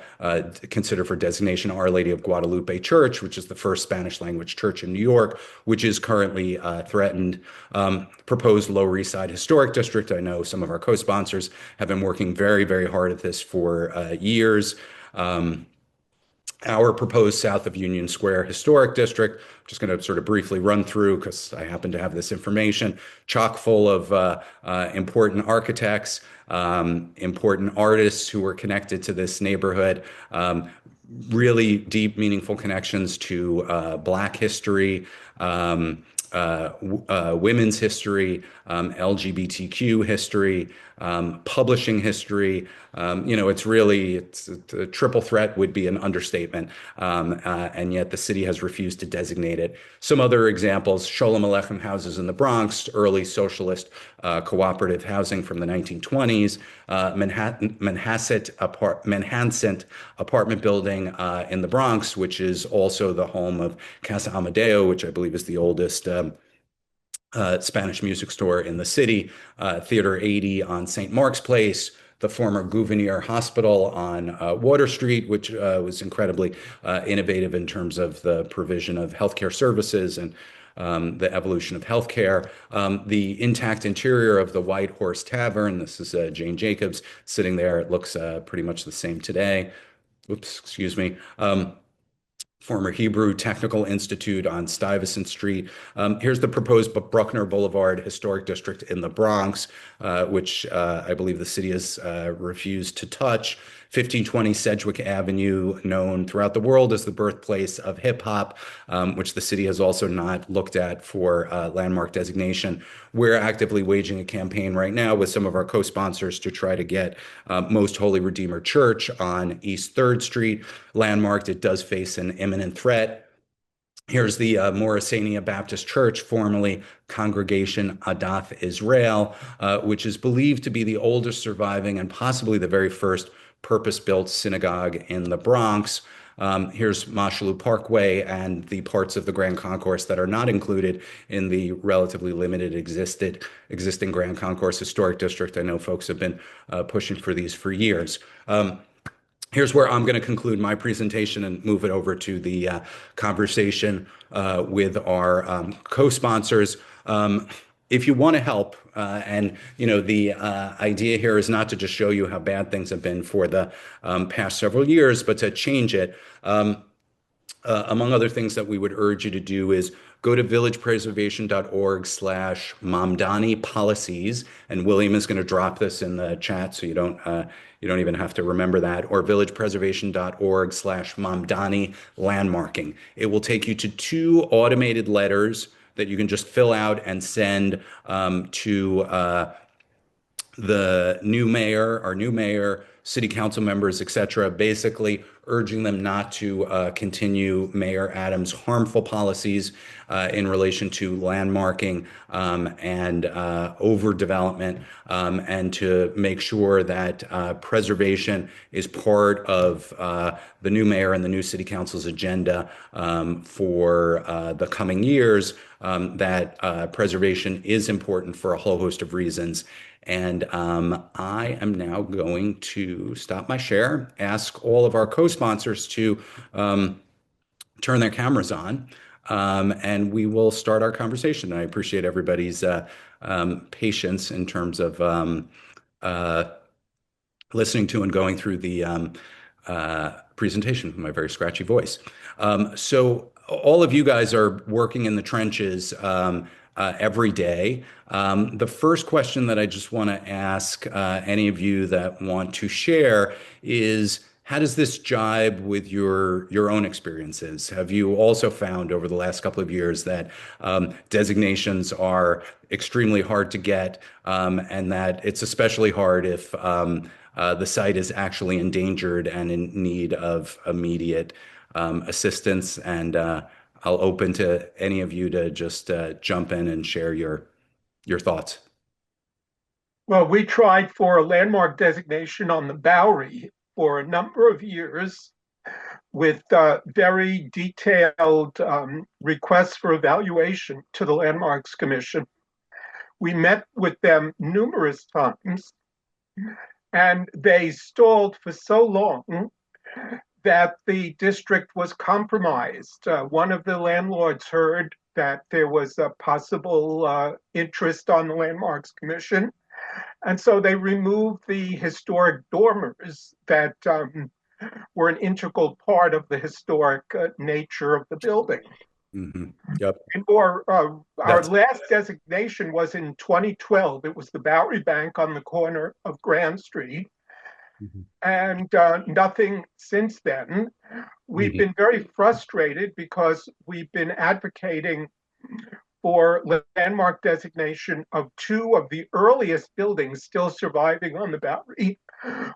consider for designation Our Lady of Guadalupe Church, which is the first Spanish language church in New York, which is currently threatened. Proposed Lower East Side Historic District. I know some of our co-sponsors have been working very, very hard at this for years. Our proposed South of Union Square Historic District, I'm just going to sort of briefly run through because I happen to have this information, chock full of important architects, important artists who were connected to this neighborhood, really deep, meaningful connections to Black history, women's history, LGBTQ history, publishing history. It's a triple threat would be an understatement. And yet the city has refused to designate it. Some other examples: Sholem Aleichem houses in the Bronx, early socialist cooperative housing from the 1920s, Manhasset apartment building in the Bronx, which is also the home of Casa Amadeo, which I believe is the oldest Spanish music store in the city, Theater 80 on St. Mark's Place, the former Gouverneur Hospital on Water Street, which was incredibly innovative in terms of the provision of healthcare services and the evolution of healthcare. The intact interior of the White Horse Tavern. This is Jane Jacobs sitting there. It looks pretty much the same today. Oops, excuse me. Former Hebrew Technical Institute on Stuyvesant Street. Here's the proposed Bruckner Boulevard Historic District in the Bronx, which I believe the city has refused to touch. 1520 Sedgwick Avenue, known throughout the world as the birthplace of hip hop, which the city has also not looked at for landmark designation. We're actively waging a campaign right now with some of our co-sponsors to try to get Most Holy Redeemer Church on East 3rd Street landmarked. It does face an imminent threat. Here's the Morrisania Baptist Church, formerly Congregation Adath Israel, which is believed to be the oldest surviving and possibly the very first purpose-built synagogue in the Bronx. Here's Mashalu Parkway and the parts of the Grand Concourse that are not included in the relatively limited existing Grand Concourse Historic District. I know folks have been pushing for these for years. Here's where I'm going to conclude my presentation and move it over to the conversation with our co-sponsors. If you want to help, the idea here is not to just show you how bad things have been for the past several years, but to change it. Among other things that we would urge you to do is go to villagepreservation.org/Mamdani policies, and William is going to drop this in the chat so you don't even have to remember that, or villagepreservation.org/Mamdani landmarking. It will take you to 2 automated letters that you can just fill out and send to the new mayor, our new mayor, city council members, etc., basically urging them not to continue Mayor Adams' harmful policies in relation to landmarking and overdevelopment, and to make sure that preservation is part of the new mayor and the new city council's agenda for the coming years, that preservation is important for a whole host of reasons. And I am now going to stop my share, ask all of our co-sponsors to turn their cameras on, and we will start our conversation. I appreciate everybody's patience in terms of listening to and going through the presentation with my very scratchy voice. So all of you guys are working in the trenches every day. The first question that I just want to ask any of you that want to share is, how does this jibe with your own experiences? Have you also found over the last couple of years that designations are extremely hard to get, and that it's especially hard if the site is actually endangered and in need of immediate assistance? And I'll open to any of you to just jump in and share your thoughts. Well, we tried for a landmark designation on the Bowery for a number of years with very detailed requests for evaluation to the Landmarks Commission. We met with them numerous times, and they stalled for so long that the district was compromised. One of the landlords heard that there was a possible interest on the Landmarks Commission, and so they removed the historic dormers that were an integral part of the historic nature of the building. Mm-hmm. Yep. Our last designation was in 2012. It was the Bowery Bank on the corner of Grand Street. Mm-hmm. And nothing since then. We've been very frustrated because we've been advocating for landmark designation of two of the earliest buildings still surviving on the Bowery,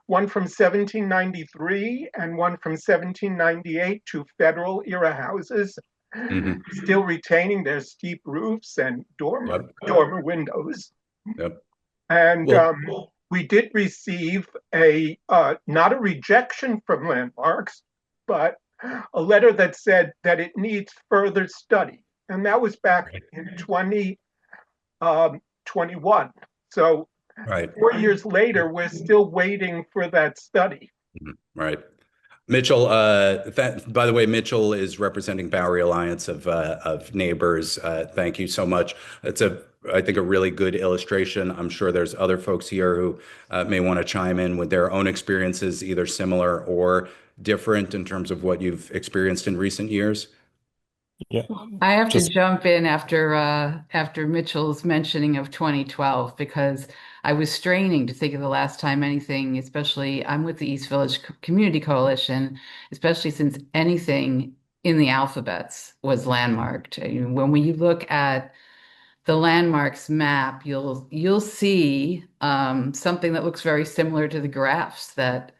one from 1793 and one from 1798, two federal era houses, Hmm. still retaining their steep roofs and Yep. dormer windows. Yep. And Well, we did receive a not a rejection from landmarks, but a letter that said that it needs further study. And that was back in 2021. So right. 4 years later, we're still waiting for that study. Mhm. Right. Mitchell, by the way, Mitchell is representing Bowery Alliance of Neighbors. Thank you so much. It's I think, a really good illustration. I'm sure there's other folks here who may want to chime in with their own experiences, either similar or different in terms of what you've experienced in recent years. Yeah, I have to just jump in after Mitchell's mentioning of 2012 because I was straining to think of the last time anything, especially I'm with the East Village Community Coalition, especially since anything in the alphabets was landmarked. When we look at the landmarks map, you'll see something that looks very similar to the graphs that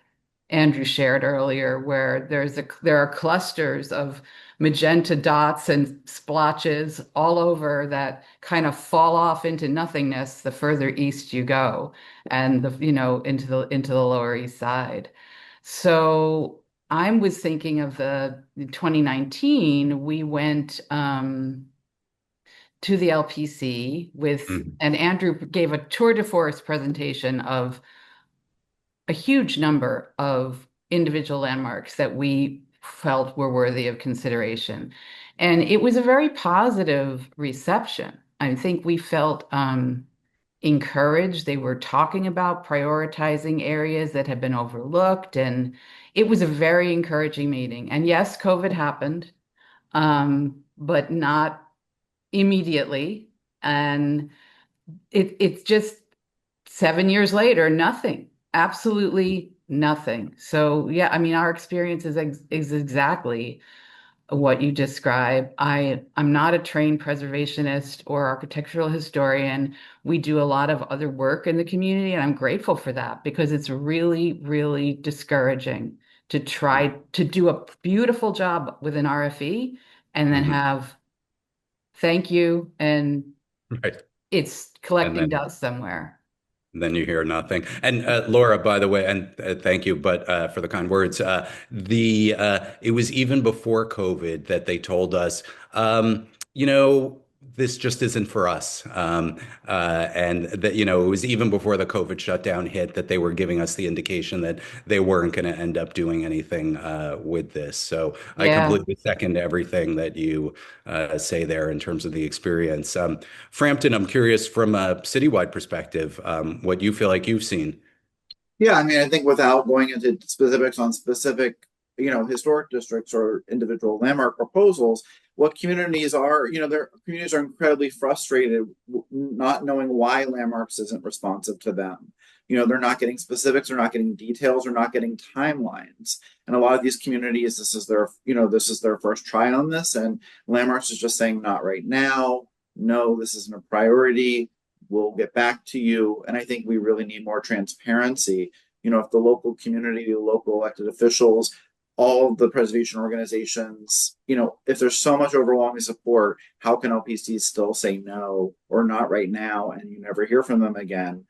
Andrew shared earlier, where there are clusters of magenta dots and splotches all over that kind of fall off into nothingness the further east you go, and into the Lower East Side. So I was thinking of the in 2019, we went to the LPC Mhm. and Andrew gave a tour de force presentation of a huge number of individual landmarks that we felt were worthy of consideration. And it was a very positive reception. I think we felt encouraged. They were talking about prioritizing areas that had been overlooked. And it was a very encouraging meeting. And yes, COVID happened, but not immediately. And it's just 7 years later, nothing, absolutely nothing. So yeah, I mean, our experience is exactly what you describe. I'm not a trained preservationist or architectural historian. We do a lot of other work in the community, and I'm grateful for that because it's really, really discouraging to try to do a beautiful job with an RFE and then Mhm. have thank you and Right. it's And collecting then dust somewhere. Then you hear nothing. And Laura, by the way, and thank you, but for the kind words. The It was even before COVID that they told us, you know, this just isn't for us. And that, it was even before the COVID shutdown hit that they were giving us the indication that they weren't going to end up doing anything with this. So I Yeah. completely second everything that you say there in terms of the experience. Frampton, I'm curious from a citywide perspective, what you feel like you've seen. Yeah, I mean, I think without going into specifics on specific, historic districts or individual landmark proposals, what communities are, their communities are incredibly frustrated not knowing why landmarks isn't responsive to them. They're not getting specifics, they're not getting details, they're not getting timelines. And a lot of these communities, this is their first try on this, and landmarks is just saying not right now. No, this isn't a priority. We'll get back to you. And I think we really need more transparency. If the local community, the local elected officials, all the preservation organizations, if there's so much overwhelming support, how can LPCs still say no or not right now and you never hear from them again?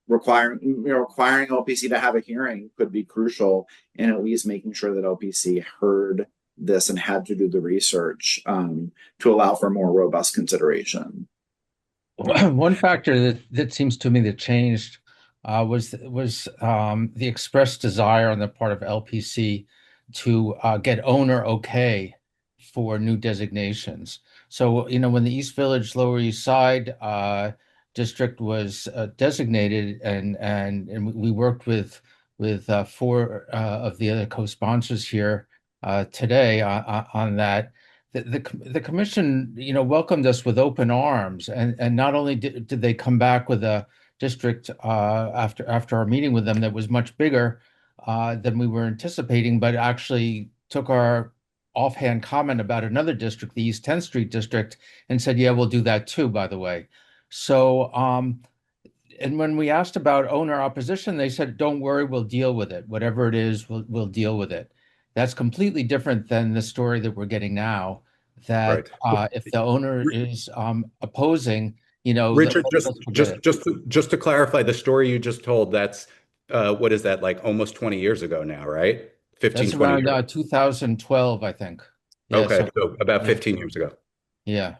Requiring LPC to have a hearing could be crucial in at least making sure that LPC heard this and had to do the research to allow for more robust consideration. one factor that seems to me that changed was the expressed desire on the part of LPC to get owner okay for new designations. So, when the East Village Lower East Side district was designated, and we worked with four of the other co-sponsors here today on that. The commission, welcomed us with open arms, and not only did they come back with a district after our meeting with them that was much bigger than we were anticipating, but actually took our offhand comment about another district, the East 10th Street district, and said, "Yeah, we'll do that too, by the way." So, and when we asked about owner opposition, they said, "Don't worry, we'll deal with it. Whatever it is, we'll deal with it." That's completely different than the story that we're getting now. That Right. if the owner is opposing, Richard, let's forget it. just to clarify the story you just told, that's what is that, like almost 20 years ago now, right? 15, That's 20 around years. 2012, I think. Yeah. Okay, So so about yeah, 15 years ago. yeah.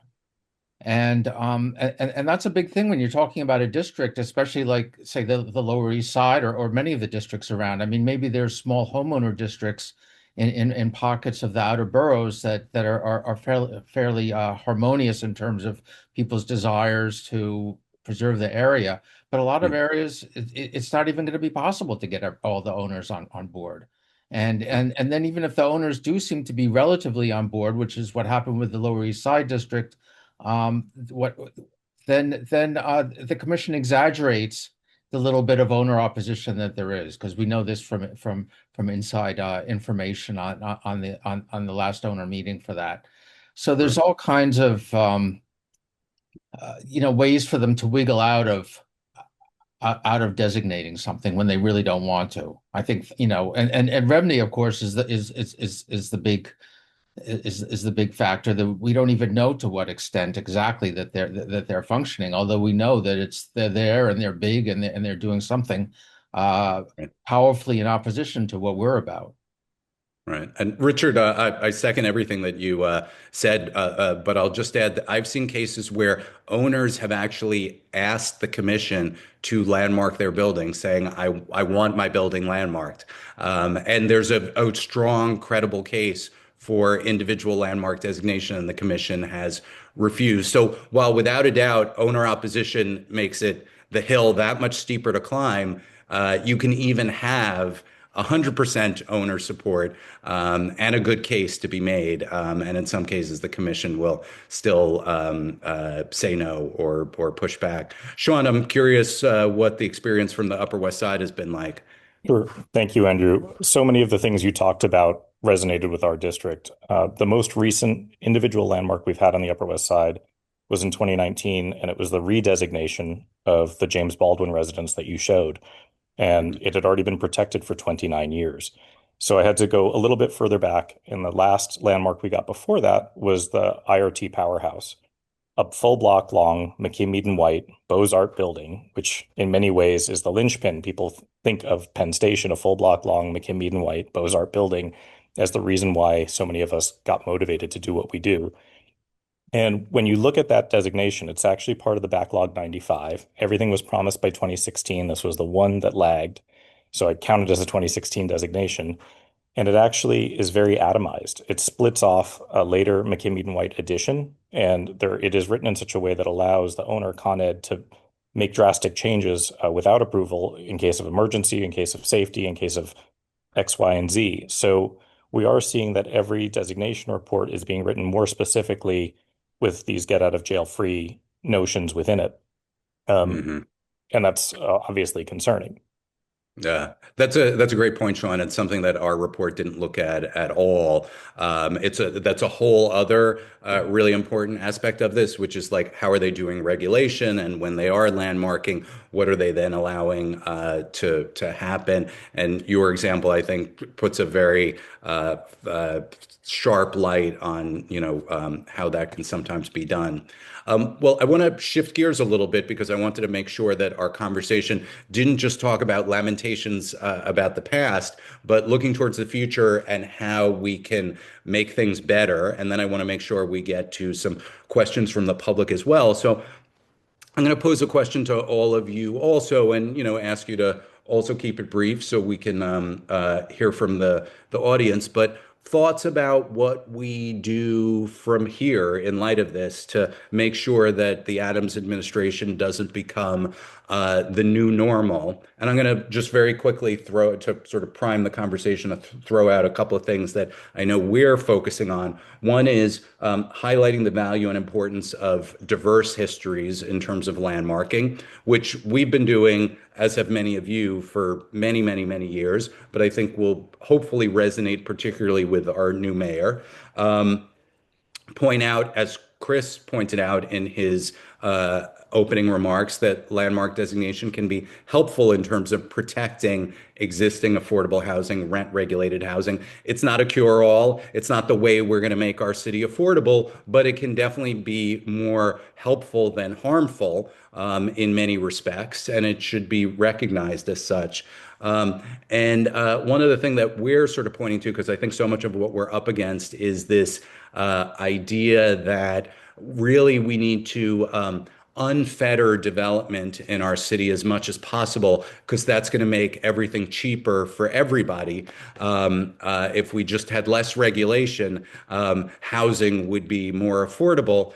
And that's a big thing when you're talking about a district, especially like say the Lower East Side or many of the districts around. I mean, maybe there's small homeowner districts in pockets of the outer boroughs that are fairly harmonious in terms of people's desires to preserve the area. But a lot of Mm, areas, it's not even going to be possible to get all the owners on board. And then even if the owners do seem to be relatively on board, which is what happened with the Lower East Side district, what then the commission exaggerates the little bit of owner opposition that there is, because we know this from inside information on the last owner meeting for that. So there's right. all kinds of ways for them to wiggle out of designating something when they really don't want to. I think, and revenue, of course, is the big factor that we don't even know to what extent exactly that they're functioning. Although we know that they're there and they're big and they're doing something Right. powerfully in opposition to what we're about. Right. And Richard, I second everything that you said, but I'll just add that I've seen cases where owners have actually asked the commission to landmark their building, saying, I want my building landmarked. And there's a strong, credible case for individual landmark designation, and the commission has refused. So while without a doubt, owner opposition makes it the hill that much steeper to climb, you can even have 100% owner support and a good case to be made. And in some cases, the commission will still say no or push back. Sean, I'm curious what the experience from the Upper West Side has been like. Sure. Thank you, Andrew. So many of the things you talked about resonated with our district. The most recent individual landmark we've had on the Upper West Side was in 2019, and it was the redesignation of the James Baldwin residence that you showed. And it had already been protected for 29 years. So I had to go a little bit further back. And the last landmark we got before that was the IRT Powerhouse, a full block long McKim-Eden White Beaux-Art building, which in many ways is the linchpin. People think of Penn Station, a full block long McKim-Eden White Beaux-Art building, as the reason why so many of us got motivated to do what we do. And when you look at that designation, it's actually part of the backlog 95. Everything was promised by 2016. This was the one that lagged. So I counted as a 2016 designation. And it actually is very atomized. It splits off a later McKim-Eden White edition, and it is written in such a way that allows the owner, Con Ed, to make drastic changes without approval in case of emergency, in case of safety, in case of X, Y, and Z. So we are seeing that every designation report is being written more specifically with these get out of jail free notions within it. Mhm. And that's obviously concerning. Yeah, that's a great point, Sean. It's something that our report didn't look at all. That's a whole other really important aspect of this, which is like how are they doing regulation, and when they are landmarking, what are they then allowing to happen? And your example, I think, puts a very sharp light on how that can sometimes be done. Well, I want to shift gears a little bit because I wanted to make sure that our conversation didn't just talk about lamentations about the past, but looking towards the future and how we can make things better. And then I want to make sure we get to some questions from the public as well. So I'm going to pose a question to all of you also, and ask you to also keep it brief so we can hear from the audience. But thoughts about what we do from here in light of this to make sure that the Adams administration doesn't become the new normal. And I'm going to just very quickly to sort of prime the conversation, to throw out a couple of things that I know we're focusing on. One is highlighting the value and importance of diverse histories in terms of landmarking, which we've been doing, as have many of you, for many, many, many years, but I think will hopefully resonate particularly with our new mayor. Point out, as Chris pointed out in his opening remarks, that landmark designation can be helpful in terms of protecting existing affordable housing, rent-regulated housing. It's not a cure-all. It's not the way we're going to make our city affordable, but it can definitely be more helpful than harmful in many respects, and it should be recognized as such. And one of the things that we're sort of pointing to, because I think so much of what we're up against is this idea that really we need to unfetter development in our city as much as possible, because that's going to make everything cheaper for everybody. If we just had less regulation, housing would be more affordable.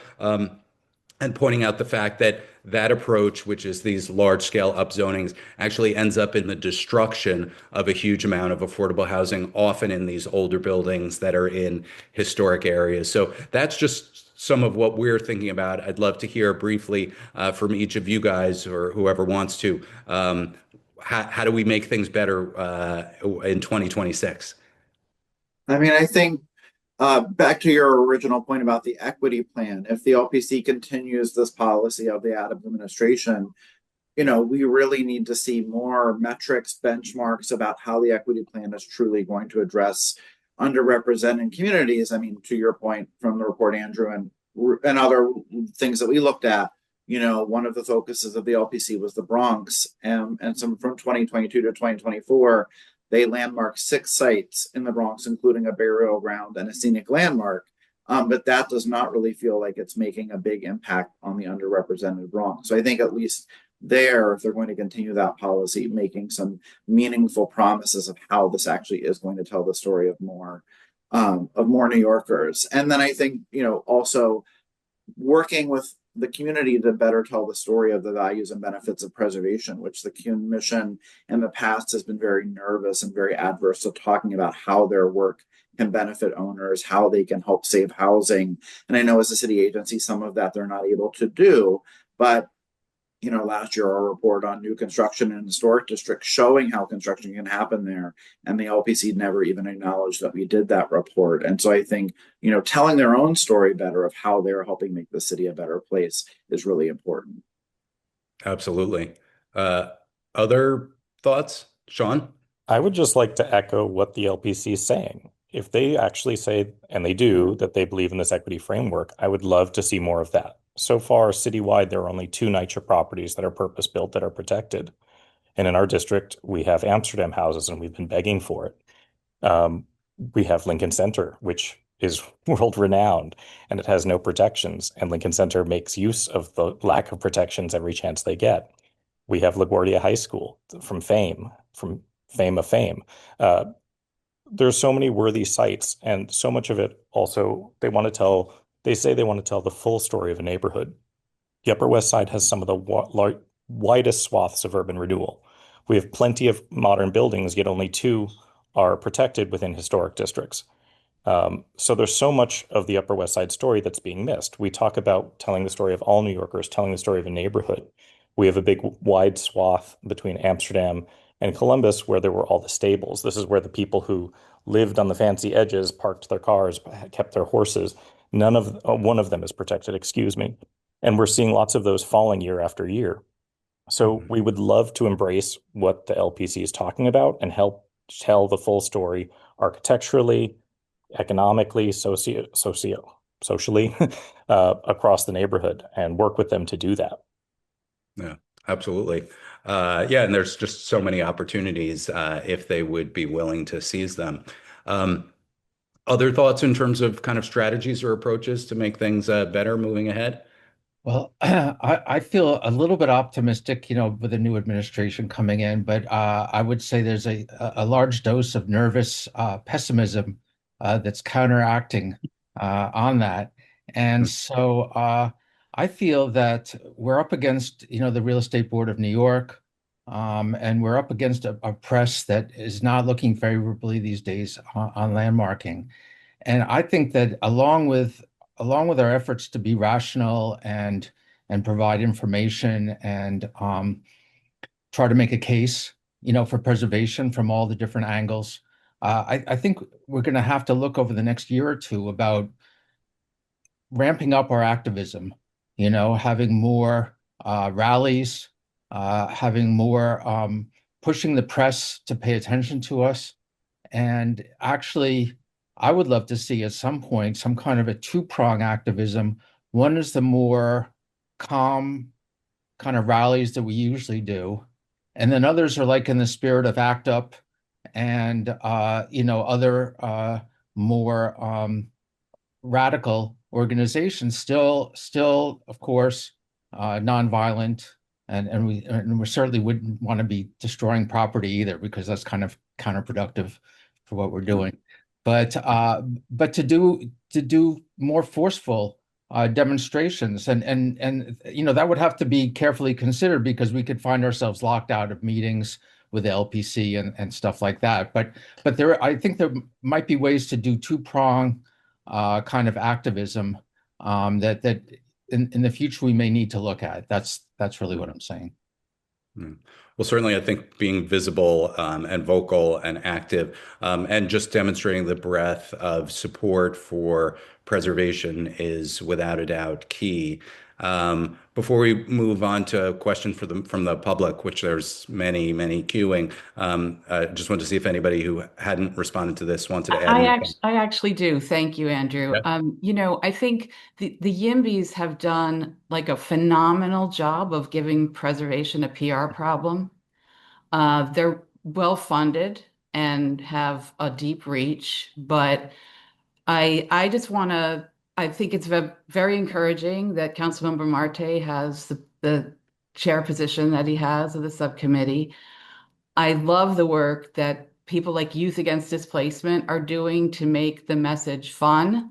And pointing out the fact that that approach, which is these large-scale upzonings, actually ends up in the destruction of a huge amount of affordable housing, often in these older buildings that are in historic areas. So that's just some of what we're thinking about. I'd love to hear briefly from each of you guys, or whoever wants to. How do we make things better in 2026? I mean, I think back to your original point about the equity plan, if the LPC continues this policy of the Adams administration, we really need to see more metrics, benchmarks about how the equity plan is truly going to address underrepresented communities. I mean, to your point from the report, Andrew, and other things that we looked at, one of the focuses of the LPC was the Bronx, and some from 2022 to 2024. They landmarked 6 sites in the Bronx, including a burial ground and a scenic landmark. But that does not really feel like it's making a big impact on the underrepresented Bronx. So I think at least there, if they're going to continue that policy, making some meaningful promises of how this actually is going to tell the story of more New Yorkers. And then I think, also working with the community to better tell the story of the values and benefits of preservation, which the commission in the past has been very nervous and very adverse to talking about how their work can benefit owners, how they can help save housing. And I know as a city agency, some of that they're not able to do, but last year our report on new construction in historic districts showing how construction can happen there, and the LPC never even acknowledged that we did that report. And so I think, telling their own story better of how they're helping make the city a better place is really important. Absolutely. Other thoughts, Sean? I would just like to echo what the LPC is saying. If they actually say, and they do, that they believe in this equity framework, I would love to see more of that. So far, citywide, there are only 2 NYCHA properties that are purpose-built that are protected. And in our district, we have Amsterdam houses, and we've been begging for it. We have Lincoln Center, which is world-renowned, and it has no protections. And Lincoln Center makes use of the lack of protections every chance they get. We have LaGuardia High School from fame of fame. There's so many worthy sites, and so much of it also they say they want to tell the full story of a neighborhood. The Upper West Side has some of the widest swaths of urban renewal. We have plenty of modern buildings, yet only 2 are protected within historic districts. So there's so much of the Upper West Side story that's being missed. We talk about telling the story of all New Yorkers, telling the story of a neighborhood. We have a big wide swath between Amsterdam and Columbus where there were all the stables. This is where the people who lived on the fancy edges parked their cars, kept their horses. One of them is protected, excuse me. And we're seeing lots of those falling year after year. So we would love to embrace what the LPC is talking about and help tell the full story architecturally, economically, socially across the neighborhood, and work with them to do that. Yeah, absolutely. Yeah, and there's just so many opportunities if they would be willing to seize them. Other thoughts in terms of kind of strategies or approaches to make things better moving ahead? Well, I feel a little bit optimistic, with the new administration coming in, but I would say there's a large dose of nervous pessimism that's counteracting on that. And so I feel that we're up against, the Real Estate Board of New York, and we're up against a press that is not looking favorably these days on landmarking. And I think that along with our efforts to be rational and provide information and try to make a case, for preservation from all the different angles, I think we're going to have to look over the next year or two about ramping up our activism, having more rallies, having more pushing the press to pay attention to us. And actually, I would love to see at some point some kind of a two-prong activism. One is the more calm kind of rallies that we usually do. And then others are like in the spirit of ACT UP and other more radical organizations, still of course nonviolent, and we certainly wouldn't want to be destroying property either, because that's kind of counterproductive for what we're doing. But to do more forceful demonstrations, and that would have to be carefully considered, because we could find ourselves locked out of meetings with the LPC and stuff like that. But I think there might be ways to do two-prong kind of activism that in the future we may need to look at. That's really what I'm saying. Well, certainly, I think being visible and vocal and active, and just demonstrating the breadth of support for preservation is without a doubt key. Before we move on to questions from the public, which there's many, many queuing, just wanted to see if anybody who hadn't responded to this wanted to add anything. I actually do. Thank you, Andrew. Yeah. I think the YIMBYs have done like a phenomenal job of giving preservation a PR problem. They're well funded and have a deep reach, but I just want to. I think it's very encouraging that Councilmember Marte has the chair position that he has of the subcommittee. I love the work that people like Youth Against Displacement are doing to make the message fun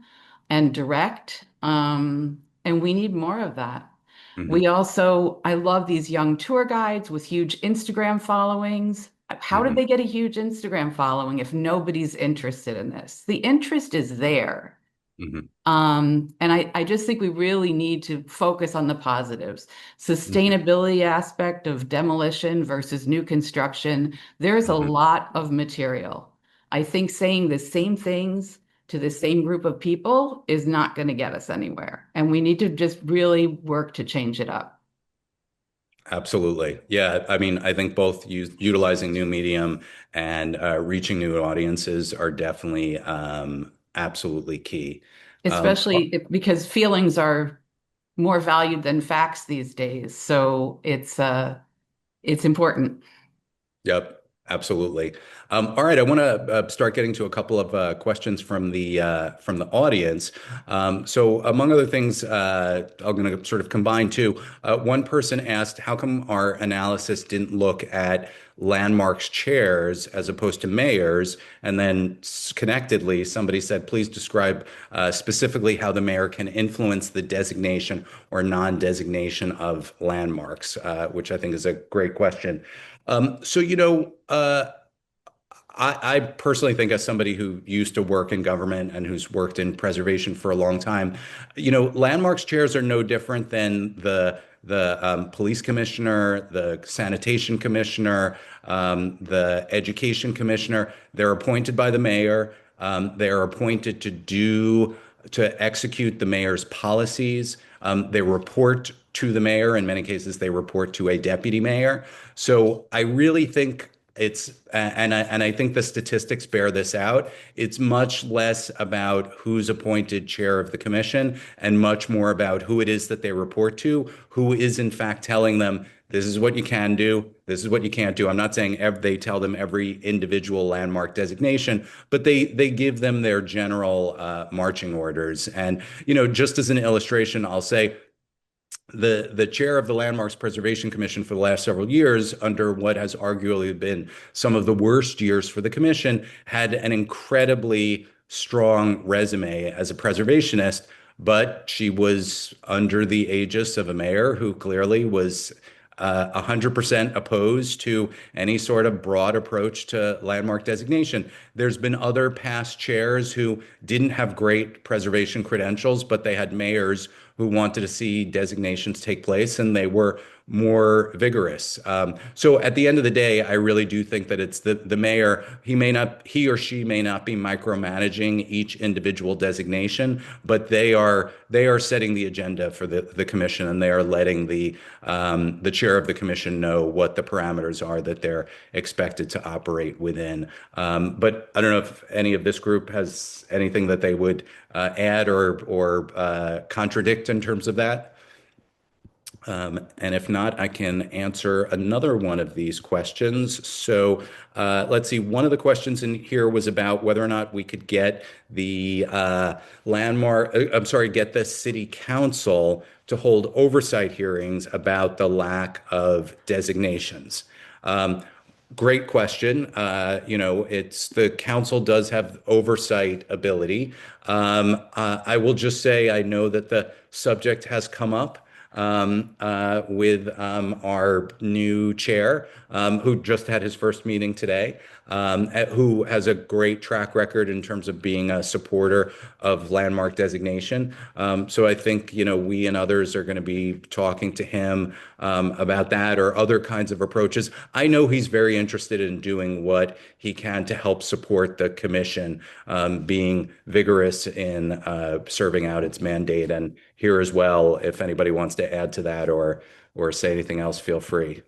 and direct. And we need more of that. I love these young tour guides with huge Instagram followings. How did they get a huge Instagram following if nobody's interested in this? The interest is there. And I just think we really need to focus on the positives. Sustainability aspect of demolition versus new construction. There's a lot of material. I think saying the same things to the same group of people is not going to get us anywhere. And we need to just really work to change it up. Absolutely. Yeah. I mean, I think both utilizing new medium and reaching new audiences are definitely absolutely key. Especially because feelings are more valued than facts these days. So it's important. Yep, absolutely. All right, I want to start getting to a couple of questions from the audience. So, among other things, I'm going to sort of combine two. One person asked, "How come our analysis didn't look at landmarks chairs as opposed to mayors?" And then, connectedly, somebody said, "Please describe specifically how the mayor can influence the designation or non-designation of landmarks," which I think is a great question. So, I personally think, as somebody who used to work in government and who's worked in preservation for a long time, landmarks chairs are no different than the police commissioner, the sanitation commissioner, the education commissioner. They're appointed by the mayor. They are appointed to execute the mayor's policies. They report to the mayor. In many cases, they report to a deputy mayor. So I really think I think the statistics bear this out. It's much less about who's appointed chair of the commission and much more about who it is that they report to, who is in fact telling them, this is what you can do, this is what you can't do. I'm not saying they tell them every individual landmark designation, but they give them their general marching orders. And, just as an illustration, I'll say, the chair of the Landmarks Preservation Commission for the last several years, under what has arguably been some of the worst years for the commission, had an incredibly strong resume as a preservationist, but she was under the aegis of a mayor who clearly was 100% opposed to any sort of broad approach to landmark designation. There's been other past chairs who didn't have great preservation credentials, but they had mayors who wanted to see designations take place, and they were more vigorous. So at the end of the day, I really do think that it's the mayor. He or she may not be micromanaging each individual designation, but they are setting the agenda for the commission, and they are letting the chair of the commission know what the parameters are that they're expected to operate within. But I don't know if any of this group has anything that they would add or contradict in terms of that. And if not, I can answer another one of these questions. So let's see. One of the questions in here was about whether or not we could get the get the city council to hold oversight hearings about the lack of designations. Great question. It's the council does have oversight ability. I will just say I know that the subject has come up with our new chair, who just had his first meeting today, who has a great track record in terms of being a supporter of landmark designation. So I think, we and others are going to be talking to him about that or other kinds of approaches. I know he's very interested in doing what he can to help support the commission being vigorous in serving out its mandate. And here as well, if anybody wants to add to that or say anything else, feel free.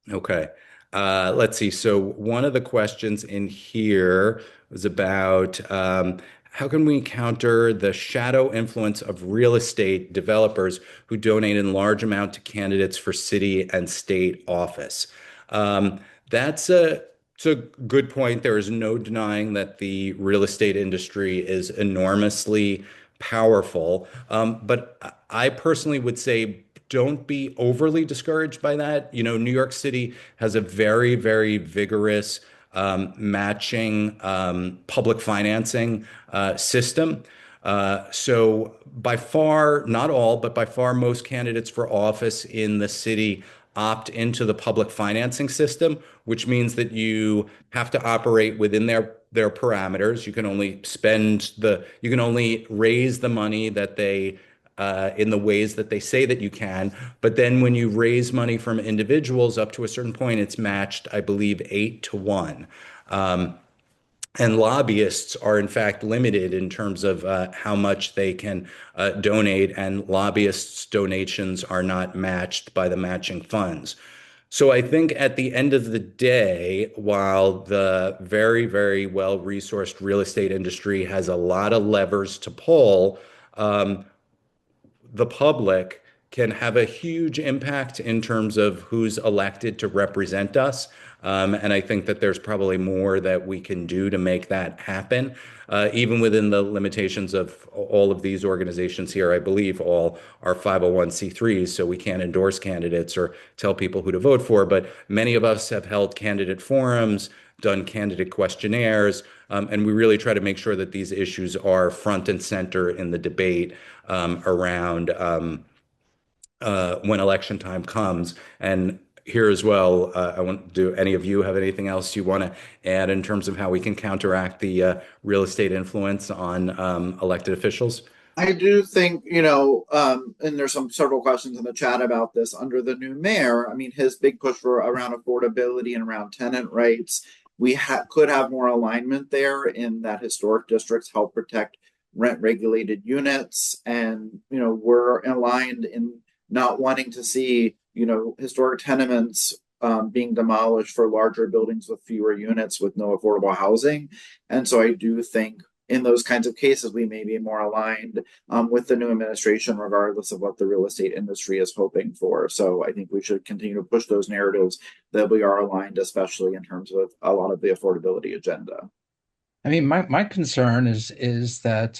Okay. Let's see. So one of the questions in here was about how can we counter the shadow influence of real estate developers who donate in large amount to candidates for city and state office? It's a good point. There is no denying that the real estate industry is enormously powerful. But I personally would say don't be overly discouraged by that. New York City has a very, very vigorous matching public financing system. So by far, not all, but by far most candidates for office in the city opt into the public financing system, which means that you have to operate within their parameters. You can only raise the money that they in the ways that they say that you can. But then when you raise money from individuals up to a certain point, it's matched, I believe, 8-1. And lobbyists are, in fact, limited in terms of how much they can donate, and lobbyists' donations are not matched by the matching funds. So I think at the end of the day, while the very, very well-resourced real estate industry has a lot of levers to pull, the public can have a huge impact in terms of who's elected to represent us. And I think that there's probably more that we can do to make that happen, even within the limitations of all of these organizations here. I believe all are 501c3s, so we can't endorse candidates or tell people who to vote for. But many of us have held candidate forums, done candidate questionnaires, and we really try to make sure that these issues are front and center in the debate around when election time comes. And here as well, do any of you have anything else you want to add in terms of how we can counteract the real estate influence on elected officials? I do think, and there's several questions in the chat about this under the new mayor. I mean, his big push for around affordability and around tenant rights, we could have more alignment there in that historic districts help protect rent regulated units. And, we're aligned in not wanting to see, historic tenements being demolished for larger buildings with fewer units with no affordable housing. And so I do think in those kinds of cases, we may be more aligned with the new administration, regardless of what the real estate industry is hoping for. So I think we should continue to push those narratives that we are aligned, especially in terms of a lot of the affordability agenda. I mean, my concern is that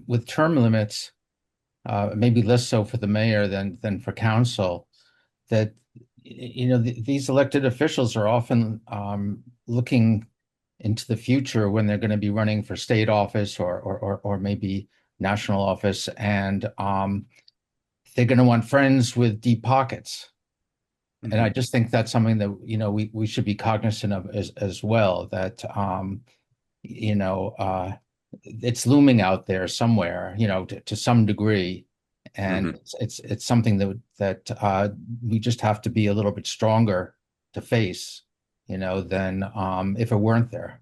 with term limits, maybe less so for the mayor than for council, that these elected officials are often looking into the future when they're going to be running for state office or maybe national office, and they're going to want friends with deep pockets. Mm-hmm. And I just think that's something that we should be cognizant of as well. That it's looming out there somewhere, to some degree. And Mhm. it's something that we just have to be a little bit stronger to face, than if it weren't there.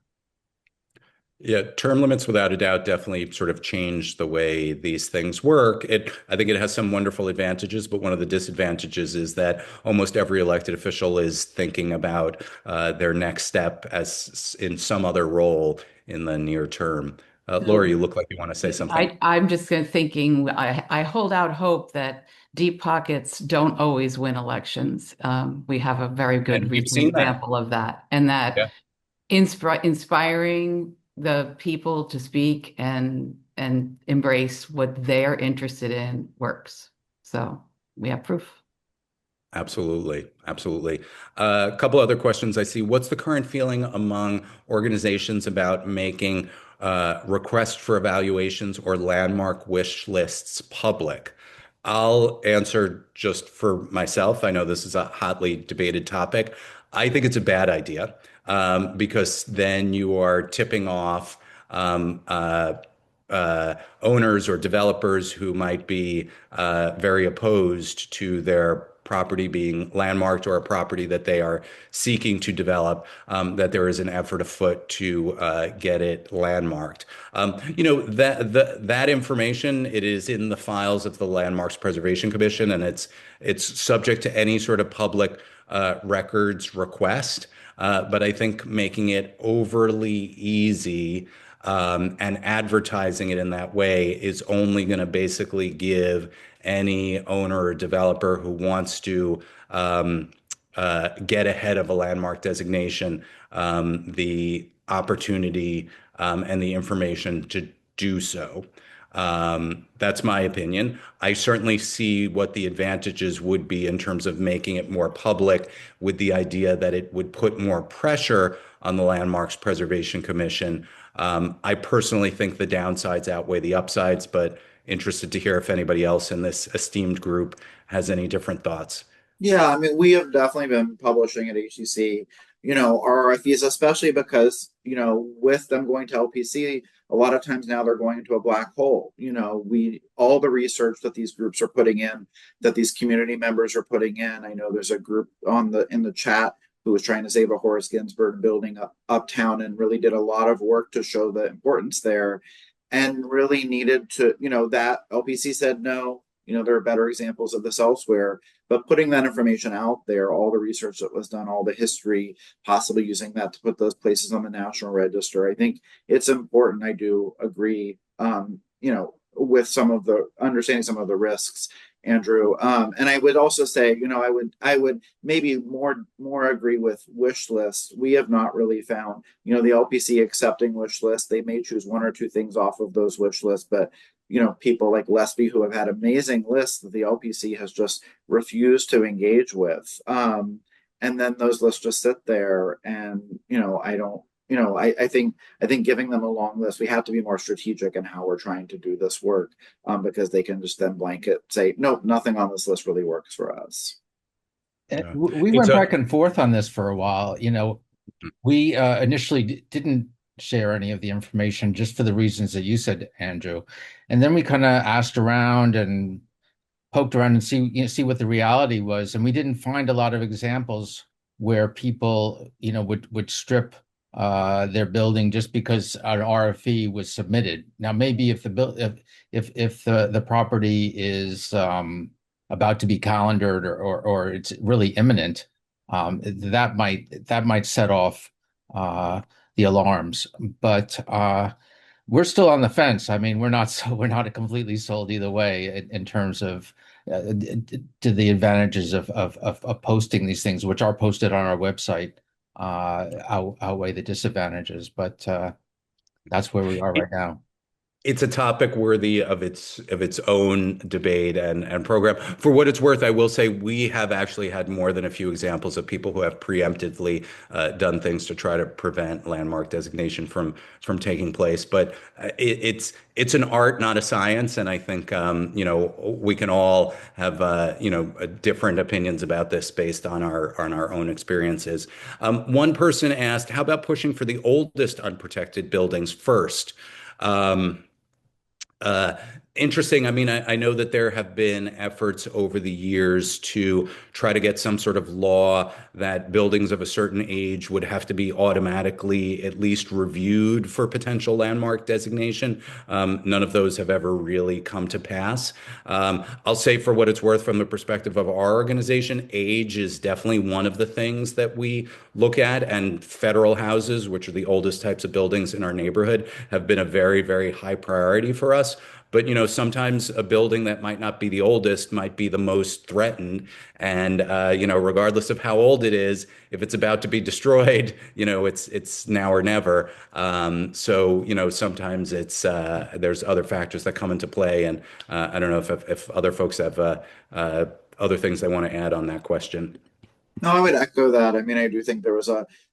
Yeah, term limits without a doubt definitely sort of change the way these things work. I think it has some wonderful advantages, but one of the disadvantages is that almost every elected official is thinking about their next step as in some other role in the near term. Laura, So you look like you want to say something. I'm just thinking, I hold out hope that deep pockets don't always win elections. We have a very good And we've recent seen that. example of that, and that Yeah, inspiring the people to speak and embrace what they're interested in works. So we have proof. absolutely. Absolutely. A couple other questions I see. What's the current feeling among organizations about making requests for evaluations or landmark wish lists public? I'll answer just for myself. I know this is a hotly debated topic. I think it's a bad idea because then you are tipping off um, uh, owners or developers who might be very opposed to their property being landmarked or a property that they are seeking to develop, that there is an effort afoot to get it landmarked. That information, it is in the files of the Landmarks Preservation Commission, and it's subject to any sort of public records request. But I think making it overly easy and advertising it in that way is only going to basically give any owner or developer who wants to get ahead of a landmark designation the opportunity and the information to do so. That's my opinion. I certainly see what the advantages would be in terms of making it more public, with the idea that it would put more pressure on the Landmarks Preservation Commission. I personally think the downsides outweigh the upsides, but interested to hear if anybody else in this esteemed group has any different thoughts. Yeah, I mean, we have definitely been publishing at HCC, our RFEs, especially because, with them going to LPC, a lot of times now they're going into a black hole. All the research that these groups are putting in, that these community members are putting in. I know there's a group in the chat who was trying to save a Horace Ginsburg building uptown and really did a lot of work to show the importance there and really needed to, that LPC said no. There are better examples of this elsewhere, but putting that information out there, all the research that was done, all the history, possibly using that to put those places on the National Register, I think it's important. I do agree, with some of the understanding some of the risks, Andrew. And I would also say, I would maybe more agree with wish lists. We have not really found, the LPC accepting wish lists. They may choose one or two things off of those wish lists, but people like Lesby who have had amazing lists that the LPC has just refused to engage with. And then those lists just sit there and, I don't, I think giving them a long list, we have to be more strategic in how we're trying to do this work, because they can just then blanket say, nope, nothing on this list really works for us. Yeah. We It's went a back and forth on this for a while. We initially didn't share any of the information just for the reasons that you said, Andrew. And then we kind of asked around and poked around and see what the reality was. And we didn't find a lot of examples where people, would strip their building just because an RFE was submitted. Now, maybe if the property is about to be calendared or it's really imminent, that might set off the alarms. But we're still on the fence. I mean, we're not completely sold either way in terms of to the advantages of posting these things, which are posted on our website, outweigh the disadvantages. But that's where we are right now. It's a topic worthy of its own debate and program. For what it's worth, I will say we have actually had more than a few examples of people who have preemptively done things to try to prevent landmark designation from taking place. But it's an art, not a science, and I think we can all have different opinions about this based on our own experiences. One person asked, "How about pushing for the oldest unprotected buildings first?" Um, uh, Interesting. I mean, I know that there have been efforts over the years to try to get some sort of law that buildings of a certain age would have to be automatically at least reviewed for potential landmark designation. None of those have ever really come to pass. I'll say, for what it's worth, from the perspective of our organization, age is definitely one of the things that we look at, and federal houses, which are the oldest types of buildings in our neighborhood, have been a very, very high priority for us. But sometimes a building that might not be the oldest might be the most threatened. And regardless of how old it is, if it's about to be destroyed, it's now or never. So sometimes it's there's other factors that come into play, and I don't know if other folks have other things they want to add on that question. No, I would echo that. I mean, I do think there was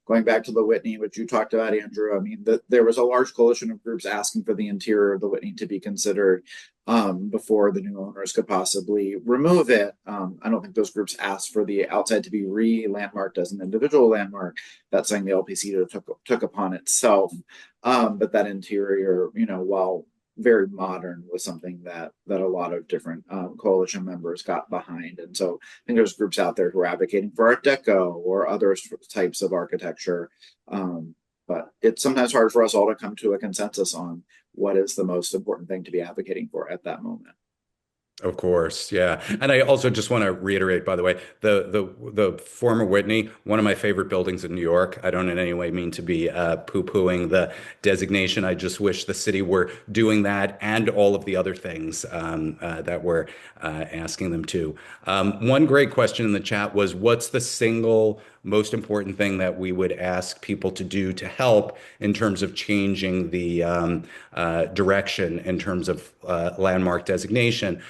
going back to the Whitney, which you talked about, Andrew. I mean, there was a large coalition of groups asking for the interior of the Whitney to be considered before the new owners could possibly remove it. I don't think those groups asked for the outside to be re-landmarked as an individual landmark. That's something the LPC took upon itself. But that interior, while very modern, was something that a lot of different coalition members got behind. And so I think there's groups out there who are advocating for Art Deco or other types of architecture. But it's sometimes hard for us all to come to a consensus on what is the most important thing to be advocating for at that moment. Of course, yeah. And I also just want to reiterate, by the way, the former Whitney, one of my favorite buildings in New York. I don't in any way mean to be poo-pooing the designation. I just wish the city were doing that and all of the other things that we're asking them to. One great question in the chat was, what's the single most important thing that we would ask people to do to help in terms of changing the direction in terms of landmark designation?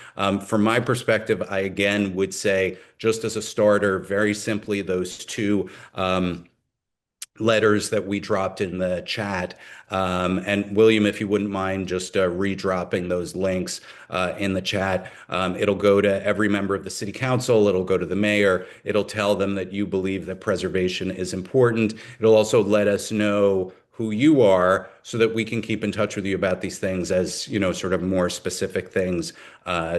From my perspective, I again would say, just as a starter, very simply, those two letters that we dropped in the chat. And William, if you wouldn't mind just redropping those links in the chat, it'll go to every member of the city council. It'll go to the mayor. It'll tell them that you believe that preservation is important. It'll also let us know who you are so that we can keep in touch with you about these things as, sort of more specific things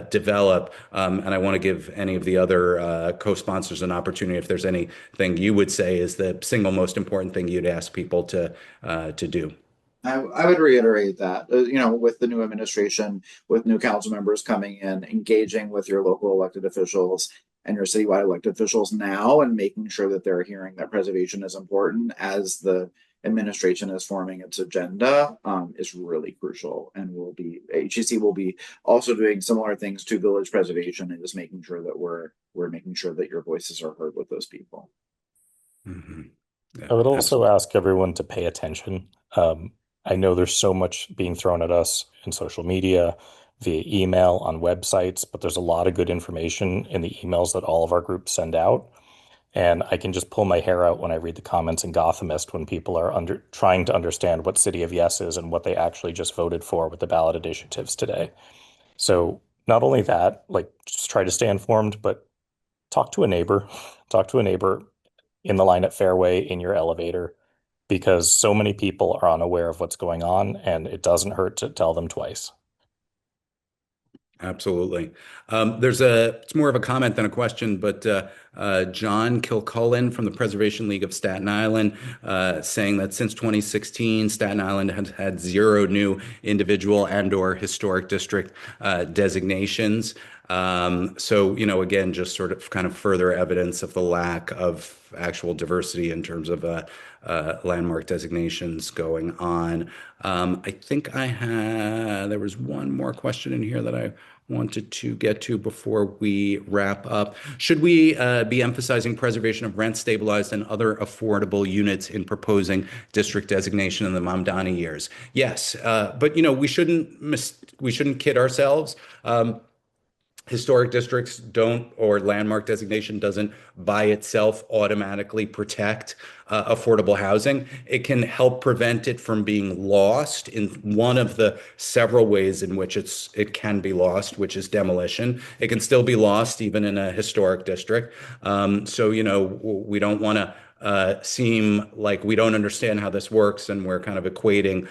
develop. And I want to give any of the other co-sponsors an opportunity, if there's anything you would say is the single most important thing you'd ask people to do. I would reiterate that, with the new administration, with new council members coming in, engaging with your local elected officials and your citywide elected officials now, and making sure that they're hearing that preservation is important as the administration is forming its agenda, is really crucial. And HEC will be also doing similar things to village preservation, and just making sure that we're making sure that your voices are heard with those people. Mm-hmm. Yeah, I would also ask everyone to pay attention. I know there's so much being thrown at us in social media, via email, on websites, but there's a lot of good information in the emails that all of our groups send out. And I can just pull my hair out when I read the comments in Gothamist when people are trying to understand what City of Yes is and what they actually just voted for with the ballot initiatives today. So not only that, just try to stay informed, but talk to a neighbor. Talk to a neighbor in the line at Fairway, in your elevator, because so many people are unaware of what's going on, and it doesn't hurt to tell them twice. Absolutely. It's more of a comment than a question, but John Kilcullen from the Preservation League of Staten Island saying that since 2016, Staten Island has had 0 new individual and/or historic district designations. So, again, just sort of kind of further evidence of the lack of actual diversity in terms of landmark designations going on. I think there was one more question in here that I wanted to get to before we wrap up. Should we be emphasizing preservation of rent stabilized and other affordable units in proposing district designation in the Mamdani years? Yes, but we shouldn't kid ourselves. Historic districts or landmark designation doesn't by itself automatically protect affordable housing. It can help prevent it from being lost in one of the several ways in which it can be lost, which is demolition. It can still be lost even in a historic district. So, we don't want to seem like we don't understand how this works and we're kind of equating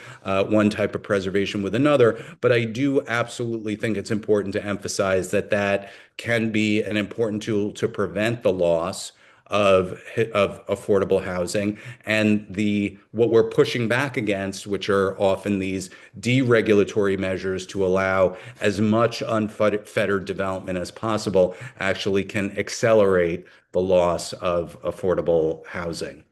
one type of preservation with another. But I do absolutely think it's important to emphasize that that can be an important tool to prevent the loss of affordable housing, and the what we're pushing back against, which are often these deregulatory measures to allow as much unfettered development as possible, actually can accelerate the loss of affordable housing.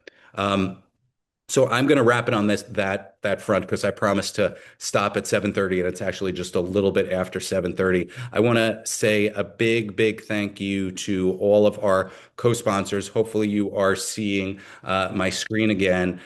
So I'm going to wrap it on that front because I promised to stop at 7:30, and it's actually just a little bit after 7:30. I want to say a big thank you to all of our co-sponsors. Hopefully you are seeing my screen again.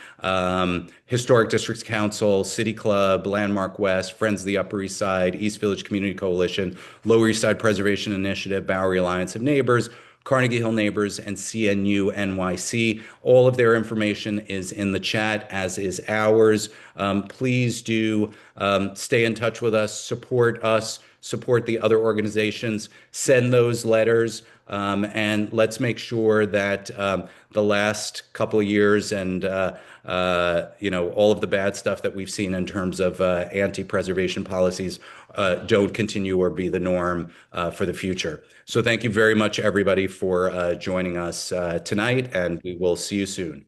Historic Districts Council, City Club, Landmark West, Friends of the Upper East Side, East Village Community Coalition, Lower East Side Preservation Initiative, Bowery Alliance of Neighbors, Carnegie Hill Neighbors, and CNU NYC. All of their information is in the chat, as is ours. Please do stay in touch with us, support the other organizations, send those letters, and let's make sure that the last couple of years and all of the bad stuff that we've seen in terms of anti-preservation policies don't continue or be the norm for the future. So thank you very much, everybody, for joining us tonight, and we will see you soon.